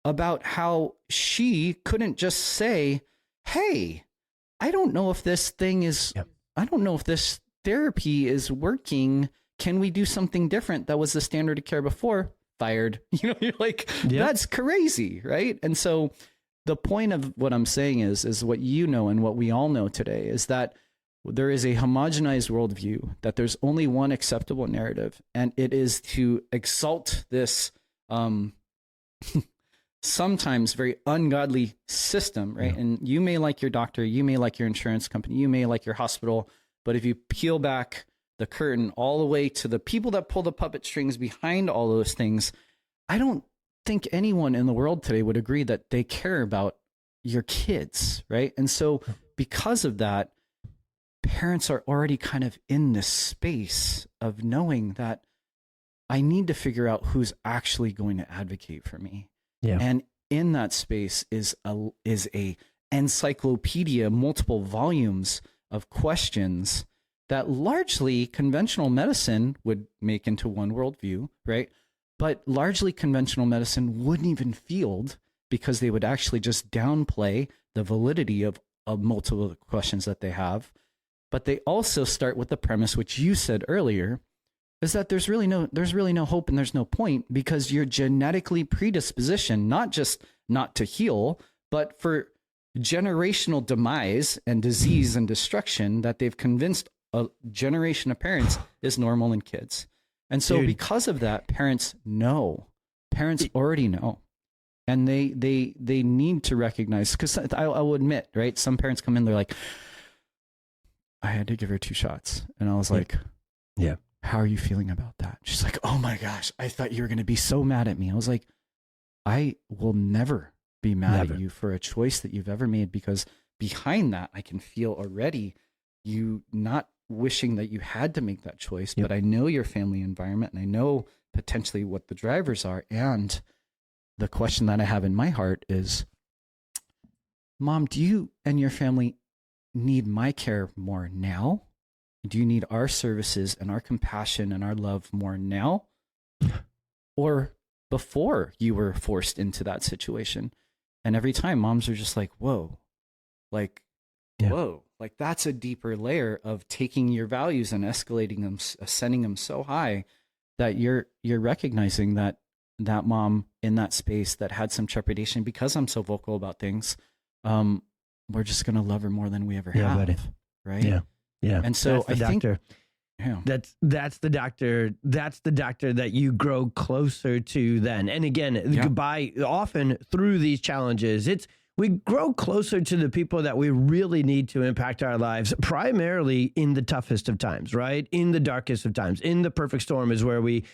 about how she couldn't just say, hey, I don't know if this thing is, I don't know if this therapy is working. Can we do something different? That was the standard of care before. Fired. You know, you're like, that's crazy, right? And so the point of what I'm saying is what you know and what we all know today is that there is a homogenized worldview, that there's only one acceptable narrative, and it is to exalt this sometimes very ungodly system, right? Yeah. And you may like your doctor, you may like your insurance company, you may like your hospital, but if you peel back the curtain all the way to the people that pull the puppet strings behind all those things, I don't think anyone in the world today would agree that they care about your kids, right? And so because of that, parents are already kind of in this space of knowing that I need to figure out who's actually going to advocate for me. Yeah. And in that space is a encyclopedia, multiple volumes of questions that largely conventional medicine would make into one worldview, right? But largely conventional medicine wouldn't even field because they would actually just downplay the validity of multiple questions that they have. But they also start with the premise, which you said earlier, is that there's really no hope and there's no point because you're genetically predispositioned, not just not to heal, but for generational demise and disease and destruction that they've convinced a generation of parents is normal in kids. And so because of that, parents already know. And they need to recognize, because I will admit, right? Some parents come in, they're like, I had to give her 2 shots. And I was like, yeah. How are you feeling about that? She's like, oh my gosh, I thought you were going to be so mad at me. I was like, I will never be mad at you for a choice that you've ever made, because behind that, I can feel already you not wishing that you had to make that choice, but I know your family environment and I know potentially what the drivers are. And the question that I have in my heart is, Mom, do you and your family need my care more now? Do you need our services and our compassion and our love more now, or before you were forced into that situation? And every time moms are just like, whoa, like, whoa, like that's a deeper layer of taking your values and escalating them, ascending them so high that you're recognizing that mom in that space that had some trepidation because I'm so vocal about things, we're just going to love her more than we ever have. Buddy. Right. Yeah. Yeah. And so I think that's the doctor. That's the doctor that you grow closer to then. And again, by often through these challenges, we grow closer to the people that we really need to impact our lives, primarily in the toughest of times, right? In the darkest of times. In the perfect storm is where we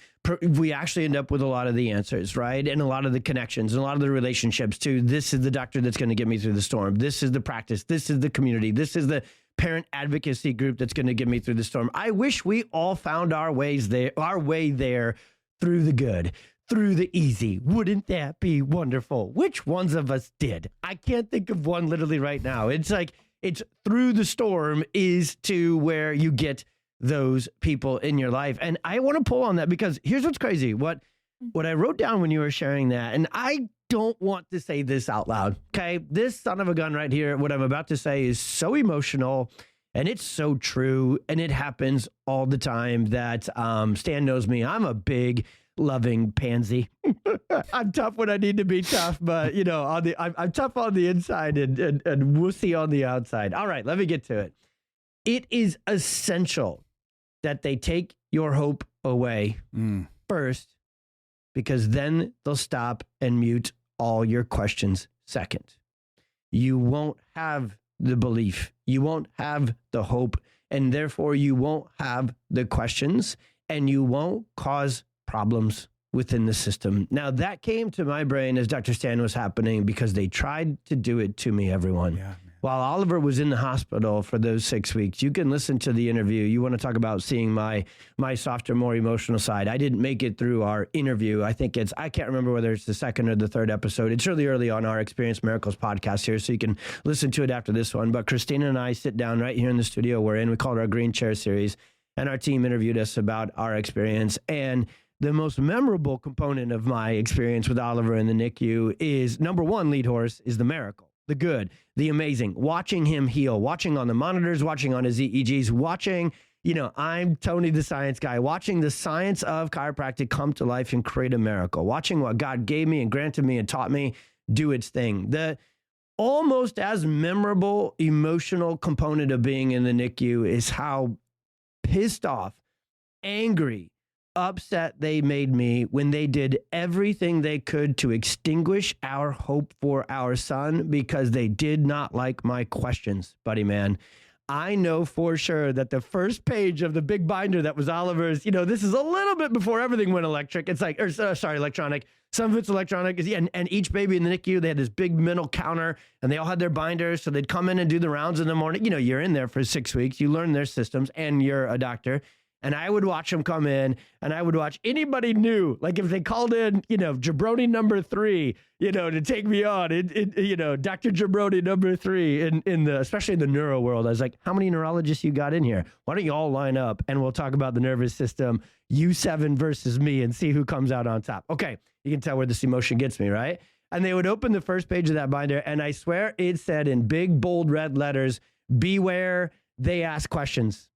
actually end up with a lot of the answers, right? And a lot of the connections and a lot of the relationships to, this is the doctor that's going to get me through the storm. This is the practice. This is the community. This is the parent advocacy group that's going to get me through the storm. I wish we all found our way there through the good, through the easy. Wouldn't that be wonderful? Which ones of us did? I can't think of one literally right now. It's like, it's through the storm is to where you get those people in your life. And I want to pull on that because here's what's crazy. What I wrote down when you were sharing that, and I don't want to say this out loud, okay? This son of a gun right here, what I'm about to say is so emotional and it's so true. And it happens all the time that Stan knows me. I'm a big, loving pansy. I'm tough when I need to be tough, but you know, I'm tough on the inside and wussy on the outside. All right, let me get to it. It is essential that they take your hope away first, because then they'll stop and mute all your questions second. You won't have the belief, you won't have the hope, and therefore you won't have the questions, and you won't cause problems within the system. Now, that came to my brain as Dr. Stan was happening because they tried to do it to me, everyone. Yeah, while Oliver was in the hospital for those 6 weeks. You can listen to the interview. You want to talk about seeing my softer, more emotional side. I didn't make it through our interview. I can't remember whether it's the second or the third episode. It's really early on our Experience Miracles podcast here, so you can listen to it after this one. But Christina and I sit down right here in the studio we're in. We call it our Green Chair series, and our team interviewed us about our experience. And the most memorable component of my experience with Oliver in the NICU is, number one, lead horse, is the miracle, the good, the amazing, watching him heal, watching on the monitors, watching on his EEGs, watching, I'm Tony the science guy, watching the science of chiropractic come to life and create a miracle, watching what God gave me and granted me and taught me do its thing. The almost as memorable emotional component of being in the NICU is how pissed off, angry, upset they made me when they did everything they could to extinguish our hope for our son because they did not like my questions, buddy man. I know for sure that the first page of the big binder that was Oliver's, this is a little bit before everything went electric. It's like, electronic. Some of it's electronic. And each baby in the NICU, they had this big mental counter and they all had their binders. So they'd come in and do the rounds in the morning. You're in there for 6 weeks. You learn their systems and you're a doctor. And I would watch them come in, and I would watch anybody new. Like if they called in, jabroni number 3, to take me on, Dr. Jabroni number 3 especially in the neuro world. I was like, how many neurologists you got in here? Why don't you all line up and we'll talk about the nervous system, you 7 versus me, and see who comes out on top. Okay, you can tell where this emotion gets me, right? And they would open the first page of that binder, and I swear it said in big, bold red letters, beware, they ask questions.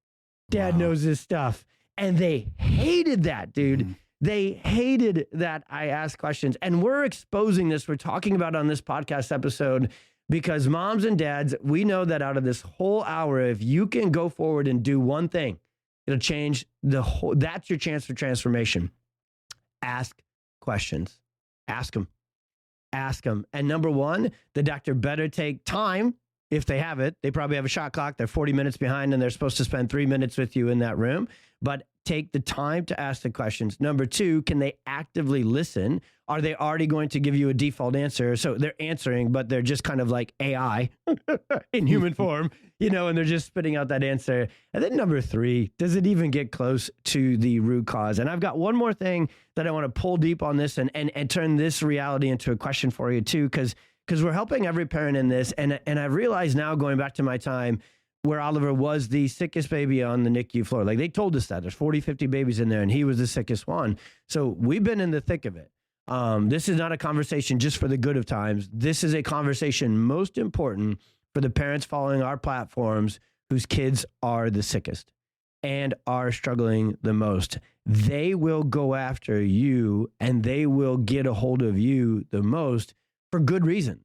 Dad knows his stuff. And they hated that, dude. Mm. They hated that I asked questions. And we're exposing this. We're talking about on this podcast episode because moms and dads, we know that out of this whole hour, if you can go forward and do one thing, it'll change the whole, that's your chance for transformation. Ask questions. Ask them. Ask them. And number one, the doctor better take time. If they have it, they probably have a shot clock. They're 40 minutes behind and they're supposed to spend 3 minutes with you in that room. But take the time to ask the questions. Number two, can they actively listen? Are they already going to give you a default answer? So they're answering, but they're just kind of like AI in human form, and they're just spitting out that answer. And then number three, does it even get close to the root cause? And I've got one more thing that I want to pull deep on this and turn this reality into a question for you too, because we're helping every parent in this. And I've realized now, going back to my time where Oliver was the sickest baby on the NICU floor, like they told us that there's 40, 50 babies in there and he was the sickest one. So we've been in the thick of it. This is not a conversation just for the good of times. This is a conversation most important for the parents following our platforms whose kids are the sickest and are struggling the most. They will go after you and they will get a hold of you the most for good reasons.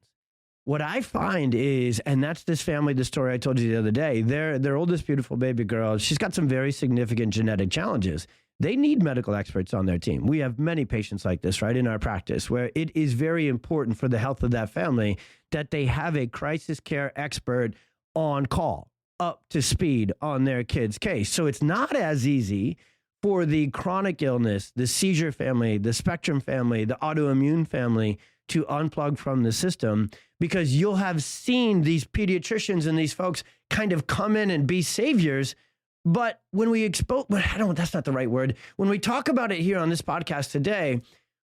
What I find is, and that's this family, the story I told you the other day, their oldest beautiful baby girl, she's got some very significant genetic challenges. They need medical experts on their team. We have many patients like this, right, in our practice, where it is very important for the health of that family that they have a crisis care expert on call, up to speed on their kid's case. So it's not as easy for the chronic illness, the seizure family, the spectrum family, the autoimmune family to unplug from the system, because you'll have seen these pediatricians and these folks kind of come in and be saviors. But when we that's not the right word. When we talk about it here on this podcast today,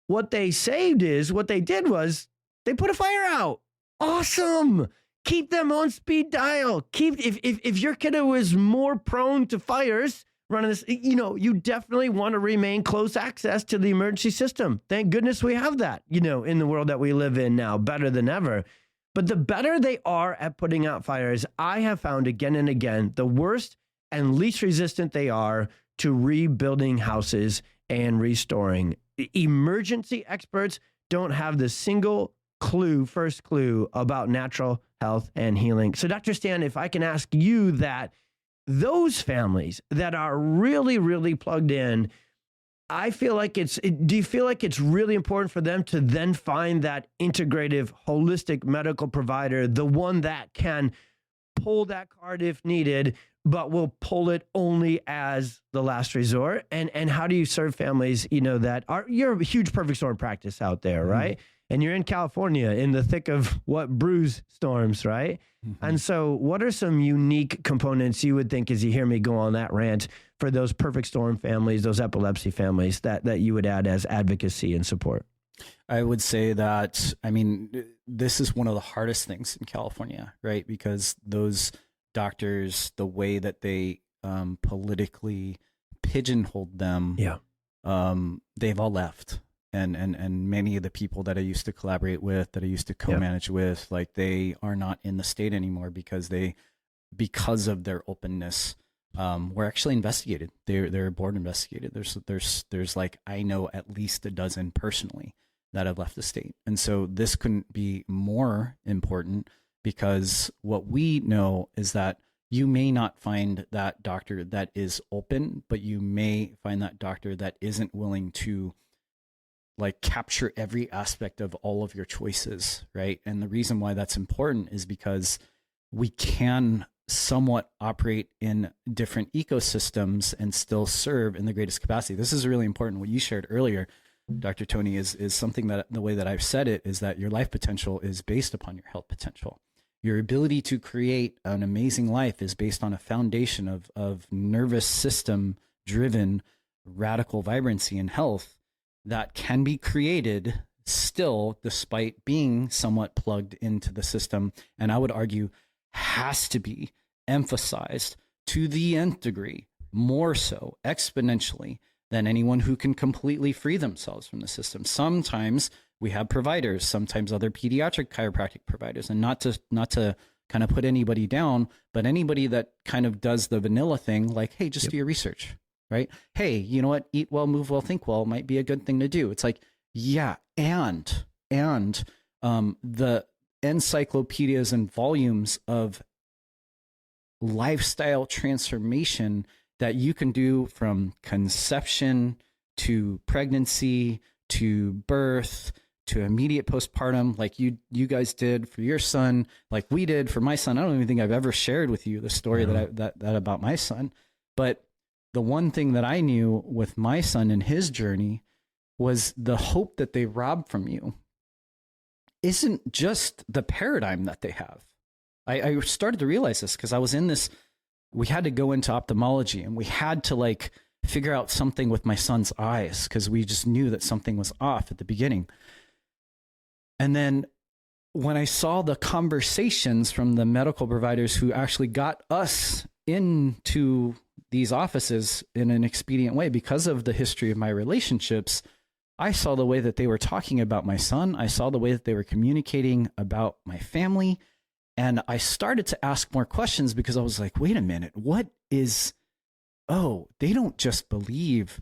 what they did was they put a fire out. Awesome. Keep them on speed dial. If your kiddo is more prone to fires, running this, you definitely want to remain close access to the emergency system. Thank goodness we have that, in the world that we live in now, better than ever. But the better they are at putting out fires, I have found again and again, the worst and least resistant they are to rebuilding houses and restoring. Emergency experts don't have the single first clue about natural health and healing. So Dr. Stan, if I can ask you that, those families that are really, really plugged in, I feel like do you feel like it's really important for them to then find that integrative, holistic medical provider, the one that can pull that card if needed, but we'll pull it only as the last resort. And how do you serve families, that you're a huge perfect storm practice out there, right? And you're in California in the thick of what brews storms, right? And so what are some unique components you would think, as you hear me go on that rant, for those perfect storm families, those epilepsy families that you would add as advocacy and support? I would say that, this is one of the hardest things in California, right? Because those doctors, the way that they politically pigeonholed them, they've all left. And many of the people that I used to collaborate with, that I used to co-manage with, like, they are not in the state anymore because of their openness, were actually investigated. They're board investigated. There's like, I know at least a dozen personally that have left the state. And so this couldn't be more important, because what we know is that you may not find that doctor that is open, but you may find that doctor that isn't willing to like capture every aspect of all of your choices, right? And the reason why that's important is because we can somewhat operate in different ecosystems and still serve in the greatest capacity. This is really important. What you shared earlier, Dr. Tony, is something that the way that I've said it is that your life potential is based upon your health potential. Your ability to create an amazing life is based on a foundation of nervous system driven radical vibrancy and health that can be created still despite being somewhat plugged into the system. And I would argue has to be emphasized to the nth degree, more so exponentially than anyone who can completely free themselves from the system. Sometimes we have providers, sometimes other pediatric chiropractic providers, and not to kind of put anybody down, but anybody that kind of does the vanilla thing, like, hey, just do your research, right? Hey, you know what? Eat well, move well, think well might be a good thing to do. It's like, yeah, and the encyclopedias and volumes of lifestyle transformation that you can do from conception to pregnancy to birth to immediate postpartum, like you guys did for your son, like we did for my son. I don't even think I've ever shared with you the story that about my son. But the one thing that I knew with my son and his journey was the hope that they rob from you isn't just the paradigm that they have. I started to realize this because I was in this, we had to go into ophthalmology and we had to like figure out something with my son's eyes because we just knew that something was off at the beginning. And then when I saw the conversations from the medical providers who actually got us into these offices in an expedient way because of the history of my relationships, I saw the way that they were talking about my son. I saw the way that they were communicating about my family. And I started to ask more questions because I was like, wait a minute, they don't just believe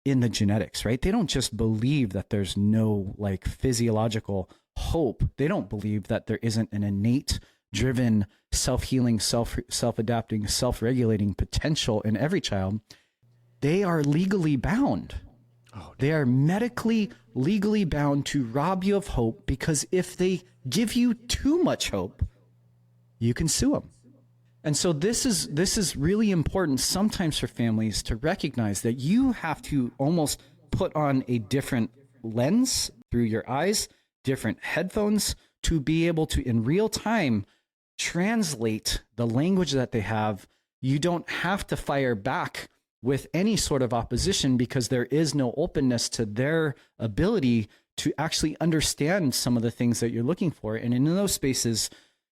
in the genetics, right? They don't just believe that there's no like physiological hope. They don't believe that there isn't an innate driven self-healing, self-adapting, self-regulating potential in every child. They are legally bound. They are medically, legally bound to rob you of hope because if they give you too much hope, you can sue them. And so this is really important sometimes for families to recognize that you have to almost put on a different lens through your eyes, different headphones, to be able to in real time translate the language that they have. You don't have to fire back with any sort of opposition because there is no openness to their ability to actually understand some of the things that you're looking for. And in those spaces,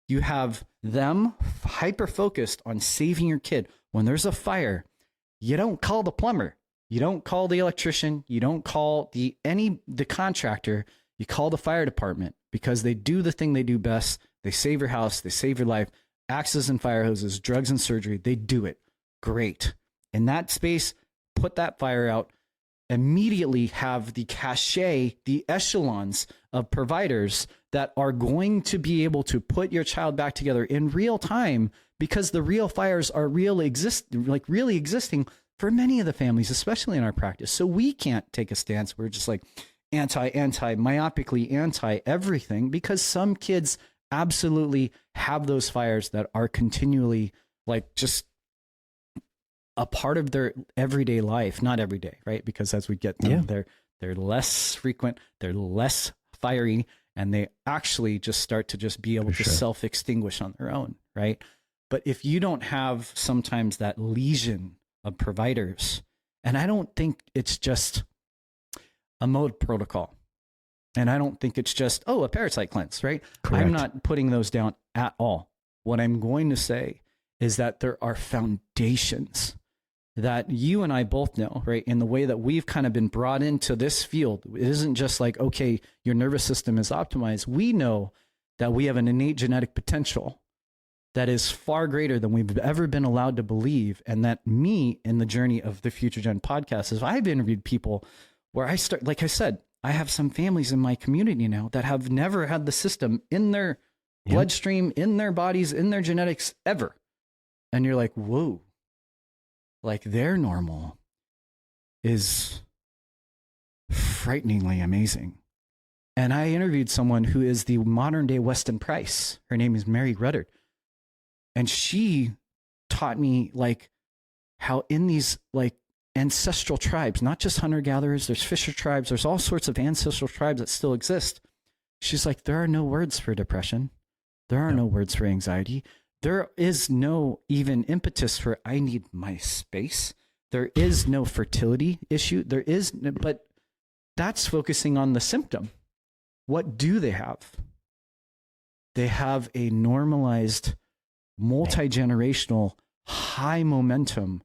you have them hyper-focused on saving your kid. When there's a fire, you don't call the plumber. You don't call the electrician. You don't call the contractor. You call the fire department because they do the thing they do best. They save your house. They save your life. Axes and fire hoses, drugs and surgery. They do it. Great. In that space, put that fire out. Immediately have the cachet, the echelons of providers that are going to be able to put your child back together in real time because the real fires are really existing for many of the families, especially in our practice. So we can't take a stance. We're just like myopically anti everything because some kids absolutely have those fires that are continually like just a part of their everyday life. Not every day, right? Because as we get them, they're less frequent, they're less fiery, and they actually just start to just be able to self-extinguish on their own, right? But if you don't have sometimes that legion of providers, and I don't think it's just a mode protocol, and I don't think it's just, a parasite cleanse, right? Correct. I'm not putting those down at all. What I'm going to say is that there are foundations that you and I both know, right? In the way that we've kind of been brought into this field, it isn't just like, okay, your nervous system is optimized. We know that we have an innate genetic potential that is far greater than we've ever been allowed to believe. And that me, in the journey of the Future Gen podcast, is I've interviewed people where I start, like I said, I have some families in my community now that have never had the system in their bloodstream, in their bodies, in their genetics ever. And you're like, whoa. Like their normal is frighteningly amazing. And I interviewed someone who is the modern day Weston Price. Her name is Mary Ruddard. And she taught me like how in these like ancestral tribes, not just hunter-gatherers, there's Fisher tribes, there's all sorts of ancestral tribes that still exist. She's like, there are no words for depression. There are no words for anxiety. There is no even impetus for I need my space. There is no fertility issue. There is, but that's focusing on the symptom. What do they have? They have a normalized, multi-generational, high momentum,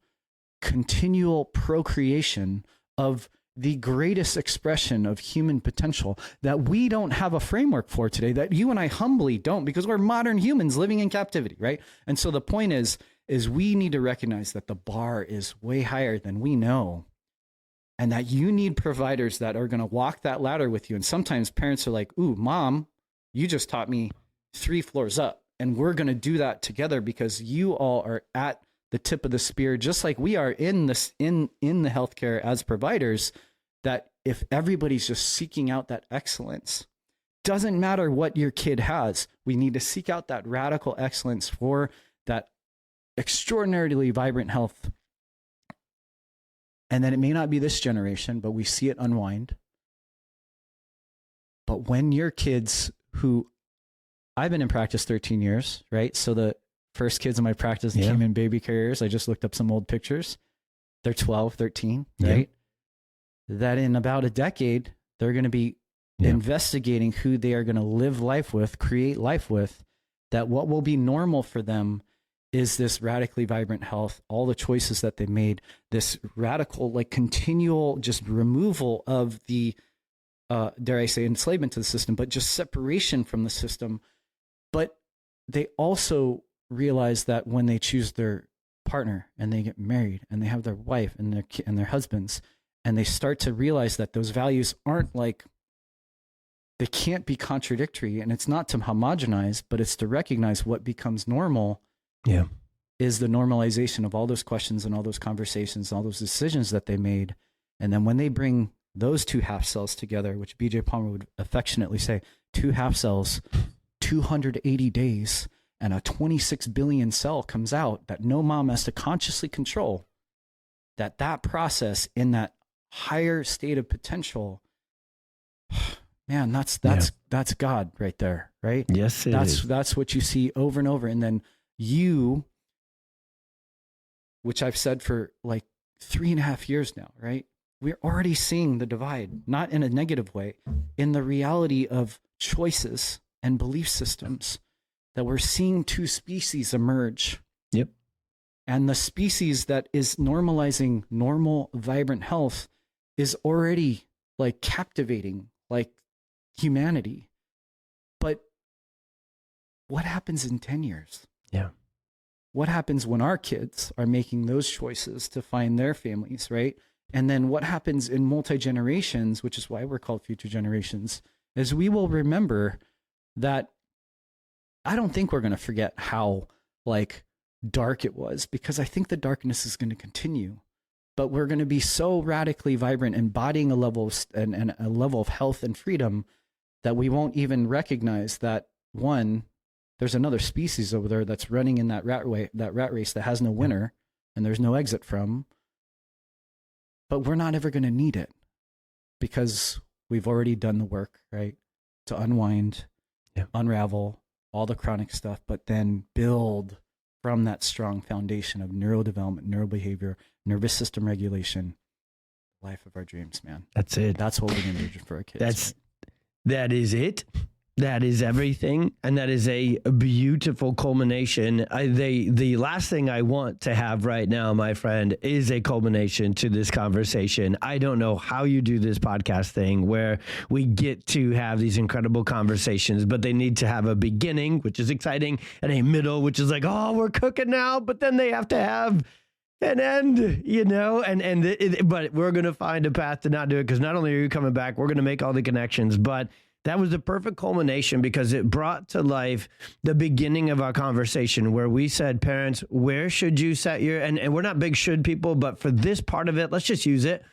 continual procreation of the greatest expression of human potential that we don't have a framework for today, that you and I humbly don't, because we're modern humans living in captivity, right? And so the point is we need to recognize that the bar is way higher than we know, and that you need providers that are going to walk that ladder with you. And sometimes parents are like, ooh, Mom, you just taught me 3 floors up, and we're going to do that together because you all are at the tip of the spear, just like we are in this in the healthcare as providers. That if everybody's just seeking out that excellence, doesn't matter what your kid has, we need to seek out that radical excellence for that extraordinarily vibrant health. And then it may not be this generation, but we see it unwind. But when your kids, who I've been in practice 13 years, right? So the first kids in my practice came in baby carriers. I just looked up some old pictures. They're 12, 13, right? That in about a decade, they're going to be investigating who they are going to live life with, create life with, that what will be normal for them is this radically vibrant health, all the choices that they made, this radical, like continual just removal of the, dare I say, enslavement to the system, but just separation from the system. But they also realize that when they choose their partner and they get married and they have their wife and their husbands, and they start to realize that those values aren't like, they can't be contradictory, and it's not to homogenize, but it's to recognize what becomes normal is the normalization of all those questions and all those conversations, and all those decisions that they made. And then when they bring those 2 half cells together, which BJ Palmer would affectionately say, 2 half cells, 280 days, and a 26 billion cell comes out that no mom has to consciously control, that process in that higher state of potential, man, that's God right there, right? Yes, that's what you see over and over. And then you, which I've said for like 3.5 years now, right? We're already seeing the divide, not in a negative way, in the reality of choices and belief systems, that we're seeing 2 species emerge. Yep. And the species that is normalizing normal, vibrant health is already like captivating, like humanity. But what happens in 10 years? Yeah. What happens when our kids are making those choices to find their families, right? And then what happens in multi-generations, which is why we're called future generations, is we will remember that. I don't think we're going to forget how like dark it was, because I think the darkness is going to continue, but we're going to be so radically vibrant, embodying a level of, and a level of health and freedom, that we won't even recognize that, one, there's another species over there that's running in that rat race that has no winner and there's no exit from. But we're not ever going to need it because we've already done the work, right? To unwind, unravel all the chronic stuff, but then build from that strong foundation of neurodevelopment, neurobehavior, nervous system regulation, life of our dreams, man. That's it. That's what we're going to do for our kids. That is it. That is everything. And that is a beautiful culmination. The last thing I want to have right now, my friend, is a culmination to this conversation. I don't know how you do this podcast thing where we get to have these incredible conversations, but they need to have a beginning, which is exciting, and a middle, which is like, oh, we're cooking now, but then they have to have an end, you know, but we're going to find a path to not do it, because not only are you coming back, we're going to make all the connections, but that was the perfect culmination because it brought to life the beginning of our conversation where we said, parents, where should you set your, and we're not big should people, but for this part of it, let's just use it.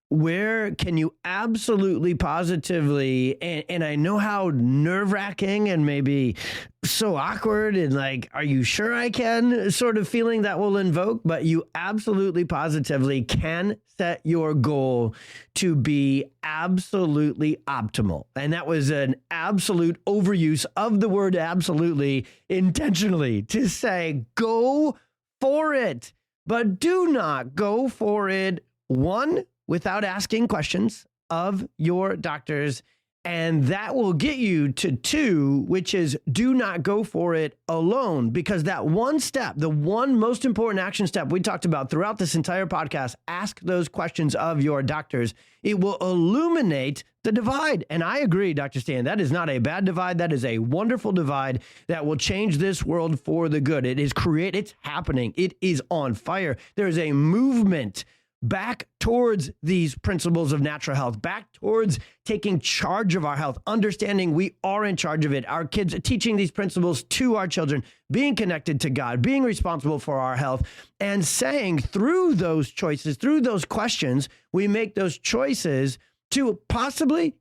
Where can you absolutely positively, and I know how nerve-wracking and maybe so awkward and like, are you sure I can sort of feeling that will invoke, but you absolutely positively can set your goal to be absolutely optimal. And that was an absolute overuse of the word absolutely intentionally to say, go for it, but do not go for it, one, without asking questions of your doctors. And that will get you to two, which is do not go for it alone, because that one step, the one most important action step we talked about throughout this entire podcast, ask those questions of your doctors. It will illuminate the divide. And I agree, Dr. Stan, that is not a bad divide. That is a wonderful divide that will change this world for the good. It is it's happening. It is on fire. There is a movement back towards these principles of natural health, back towards taking charge of our health, understanding we are in charge of it. Our kids teaching these principles to our children, being connected to God, being responsible for our health, and saying through those choices, through those questions, we make those choices to possibly,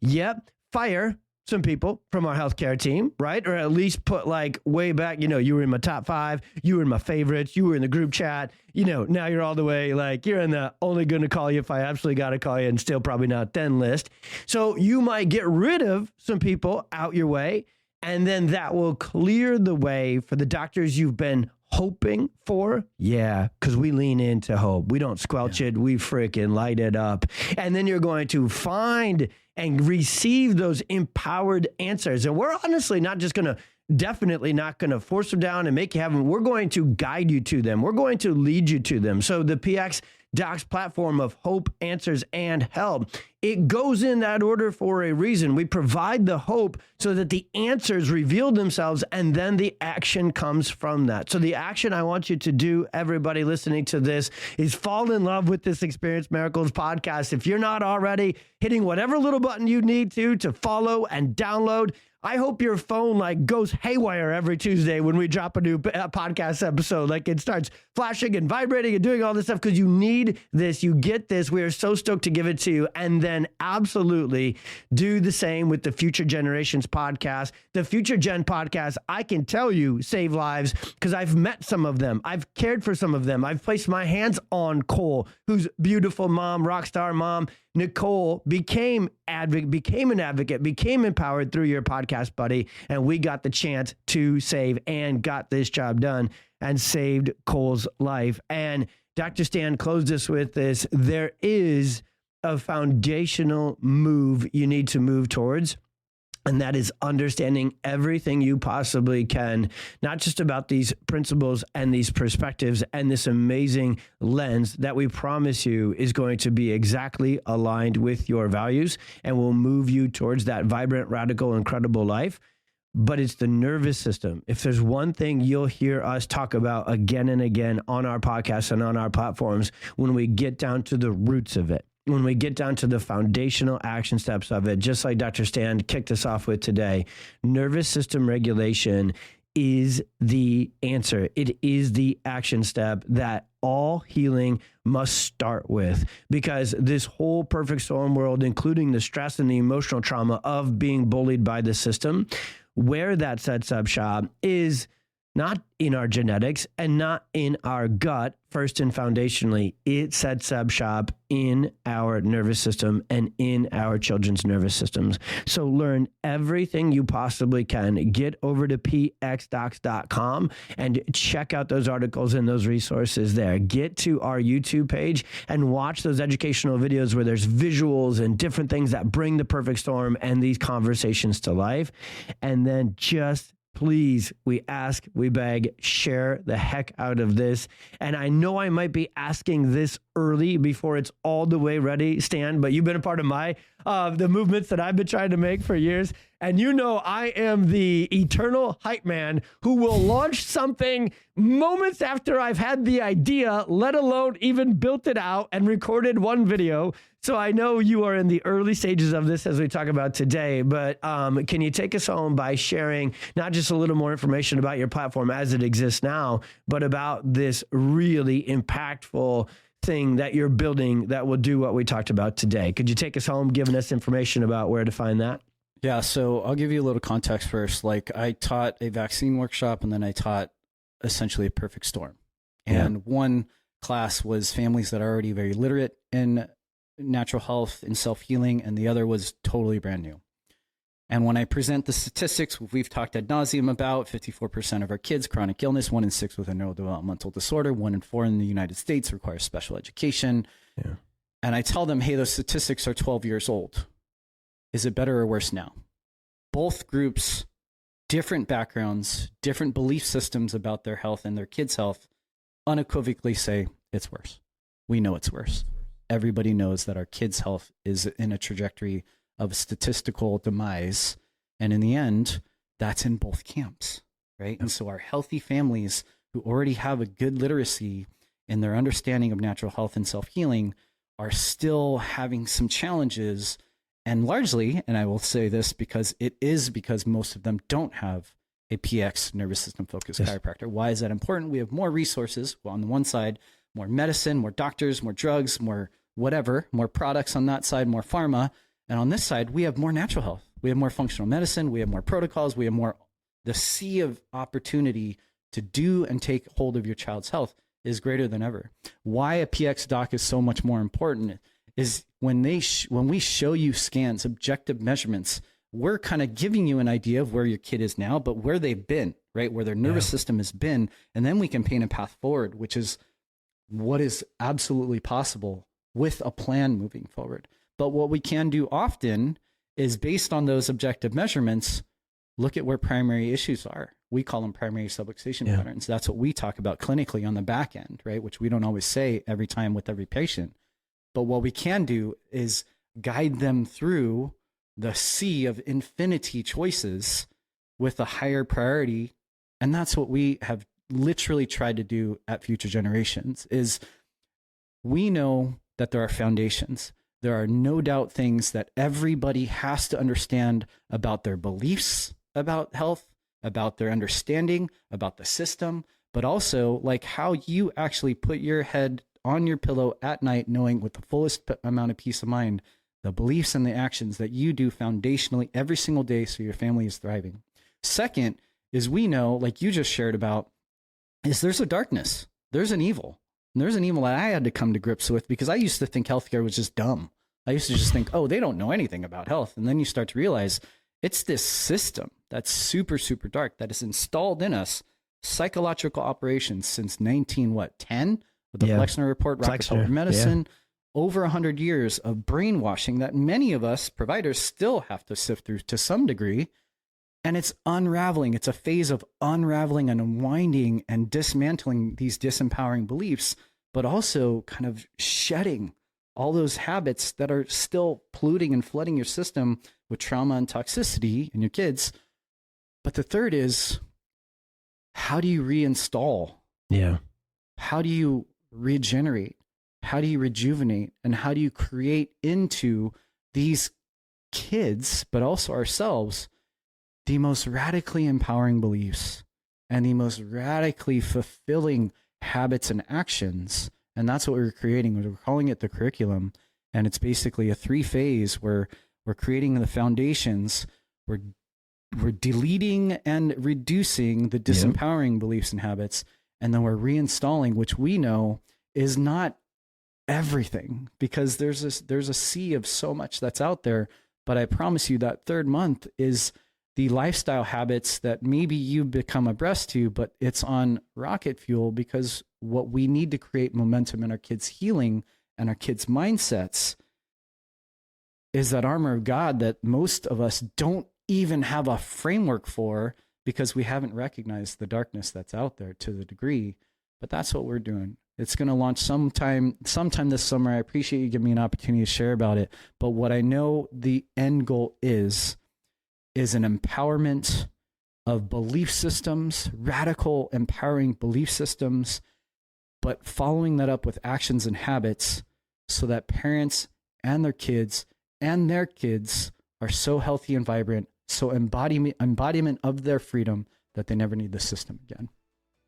fire some people from our healthcare team, right? Or at least put like way back, you were in my top 5, you were in my favorites, you were in the group chat, now you're all the way like you're in the only going to call you if I absolutely got to call you and still probably not then list. So you might get rid of some people out your way, and then that will clear the way for the doctors you've been hoping for. Yeah, because we lean into hope. We don't squelch it. We freaking light it up. And then you're going to find and receive those empowered answers. And we're honestly not just going to, definitely not going to force them down and make you have them. We're going to guide you to them. We're going to lead you to them. So the PX Docs platform of hope, answers, and help, it goes in that order for a reason. We provide the hope so that the answers reveal themselves, and then the action comes from that. So the action I want you to do, everybody listening to this, is fall in love with this Experience Miracles podcast. If you're not already, hitting whatever little button you need to follow and download. I hope your phone like goes haywire every Tuesday when we drop a new podcast episode. Like it starts flashing and vibrating and doing all this stuff because you need this. You get this. We are so stoked to give it to you. And then absolutely do the same with the Future Generations podcast. The Future Gen podcast, I can tell you, save lives because I've met some of them. I've cared for some of them. I've placed my hands on Cole, whose beautiful mom, rock star mom, Nicole, became an advocate, became empowered through your podcast, buddy. And we got the chance to save and got this job done and saved Cole's life. And Dr. Stan closed us with this. There is a foundational move you need to move towards. And that is understanding everything you possibly can, not just about these principles and these perspectives and this amazing lens that we promise you is going to be exactly aligned with your values and will move you towards that vibrant, radical, incredible life. But it's the nervous system. If there's one thing you'll hear us talk about again and again on our podcast and on our platforms, when we get down to the roots of it, when we get down to the foundational action steps of it, just like Dr. Stan kicked us off with today, nervous system regulation is the answer. It is the action step that all healing must start with, because this whole perfect storm world, including the stress and the emotional trauma of being bullied by the system, where that sets up shop is not in our genetics and not in our gut. First and foundationally, it sets up shop in our nervous system and in our children's nervous systems. So learn everything you possibly can. Get over to pxdocs.com and check out those articles and those resources there. Get to our YouTube page and watch those educational videos where there's visuals and different things that bring the perfect storm and these conversations to life. And then just please, we ask, we beg, share the heck out of this. And I know I might be asking this early before it's all the way ready, Stan, but you've been a part of the movements that I've been trying to make for years. And you know I am the eternal hype man who will launch something moments after I've had the idea, let alone even built it out and recorded one video. So I know you are in the early stages of this as we talk about today, but can you take us home by sharing not just a little more information about your platform as it exists now, but about this really impactful thing that you're building that will do what we talked about today? Could you take us home giving us information about where to find that? Yeah, so I'll give you a little context first. Like, I taught a vaccine workshop, and then I taught essentially a perfect storm. And one class was families that are already very literate in natural health and self-healing, and the other was totally brand new. And when I present the statistics, we've talked ad nauseum about 54% of our kids, chronic illness, 1 in 6 with a neurodevelopmental disorder, 1 in 4 in the United States requires special education. Yeah. And I tell them, hey, those statistics are 12 years old. Is it better or worse now? Both groups, different backgrounds, different belief systems about their health and their kids' health, unequivocally say it's worse. We know it's worse. Everybody knows that our kids' health is in a trajectory of statistical demise. And in the end, that's in both camps, right? And so our healthy families who already have a good literacy in their understanding of natural health and self-healing are still having some challenges. And largely, and I will say this because most of them don't have a PX nervous system focused chiropractor. Why is that important? We have more resources. Well, on the one side, more medicine, more doctors, more drugs, more whatever, more products on that side, more pharma. And on this side, we have more natural health. We have more functional medicine. We have more protocols. We have more, the sea of opportunity to do and take hold of your child's health is greater than ever. Why a PX doc is so much more important is when we show you scans, objective measurements, we're kind of giving you an idea of where your kid is now, but where they've been, right? Where their nervous system has been. And then we can paint a path forward, which is what is absolutely possible with a plan moving forward. But what we can do often is, based on those objective measurements, look at where primary issues are. We call them primary subluxation patterns. That's what we talk about clinically on the back end, right? Which we don't always say every time with every patient. But what we can do is guide them through the sea of infinity choices with a higher priority. And that's what we have literally tried to do at Future Generations. Is we know that there are foundations. There are no doubt things that everybody has to understand about their beliefs about health, about their understanding, about the system, but also like how you actually put your head on your pillow at night, knowing with the fullest amount of peace of mind, the beliefs and the actions that you do foundationally every single day so your family is thriving. Second is, we know, like you just shared about, is there's a darkness, there's an evil. And there's an evil that I had to come to grips with, because I used to think healthcare was just dumb. I used to just think, oh, they don't know anything about health. And then you start to realize it's this system that's super, super dark that is installed in us, psychological operations since 10 with the Flexner Report, Rockefeller Medicine, over 100 years of brainwashing that many of us providers still have to sift through to some degree. And it's unraveling. It's a phase of unraveling and unwinding and dismantling these disempowering beliefs, but also kind of shedding all those habits that are still polluting and flooding your system with trauma and toxicity in your kids. But the third is, how do you reinstall? Yeah. How do you regenerate? How do you rejuvenate? And how do you create into these kids, but also ourselves, the most radically empowering beliefs and the most radically fulfilling habits and actions? And that's what we're creating. We're calling it the curriculum. And it's basically a 3-phase where we're creating the foundations. We're we're deleting and reducing the disempowering beliefs and habits, and then we're reinstalling, which we know is not everything, because there's a sea of so much that's out there. But I promise you that third month is the lifestyle habits that maybe you become abreast to, but it's on rocket fuel, because what we need to create momentum in our kids' healing and our kids' mindsets is that armor of God that most of us don't even have a framework for, because we haven't recognized the darkness that's out there to the degree. But that's what we're doing. It's going to launch sometime this summer. I appreciate you giving me an opportunity to share about it. But what I know the end goal is an empowerment of belief systems, radical empowering belief systems, but following that up with actions and habits so that parents and their kids are so healthy and vibrant, so embodiment of their freedom, that they never need the system again.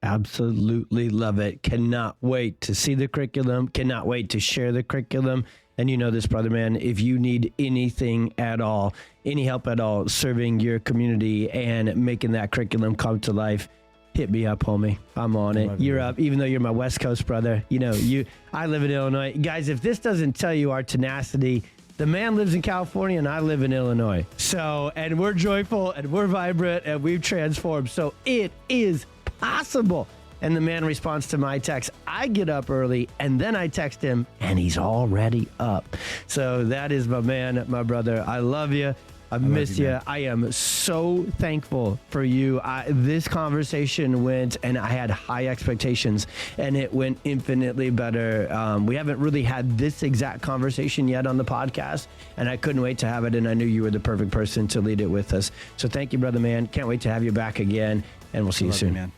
Absolutely love it. Cannot wait to see the curriculum. Cannot wait to share the curriculum. And you know this, brother man, if you need anything at all, any help at all, serving your community and making that curriculum come to life, hit me up, homie. I'm on it. You're up, even though you're my West Coast brother. You know, I live in Illinois. Guys, if this doesn't tell you our tenacity, the man lives in California and I live in Illinois. So, and we're joyful and we're vibrant and we've transformed. So it is possible. And the man responds to my text. I get up early and then I text him and he's already up. So that is my man, my brother. I love you. I miss you. I am so thankful for you. This conversation went, and I had high expectations, and it went infinitely better. We haven't really had this exact conversation yet on the podcast, and I couldn't wait to have it, and I knew you were the perfect person to lead it with us. So thank you, brother man. Can't wait to have you back again, and we'll see you soon. Man.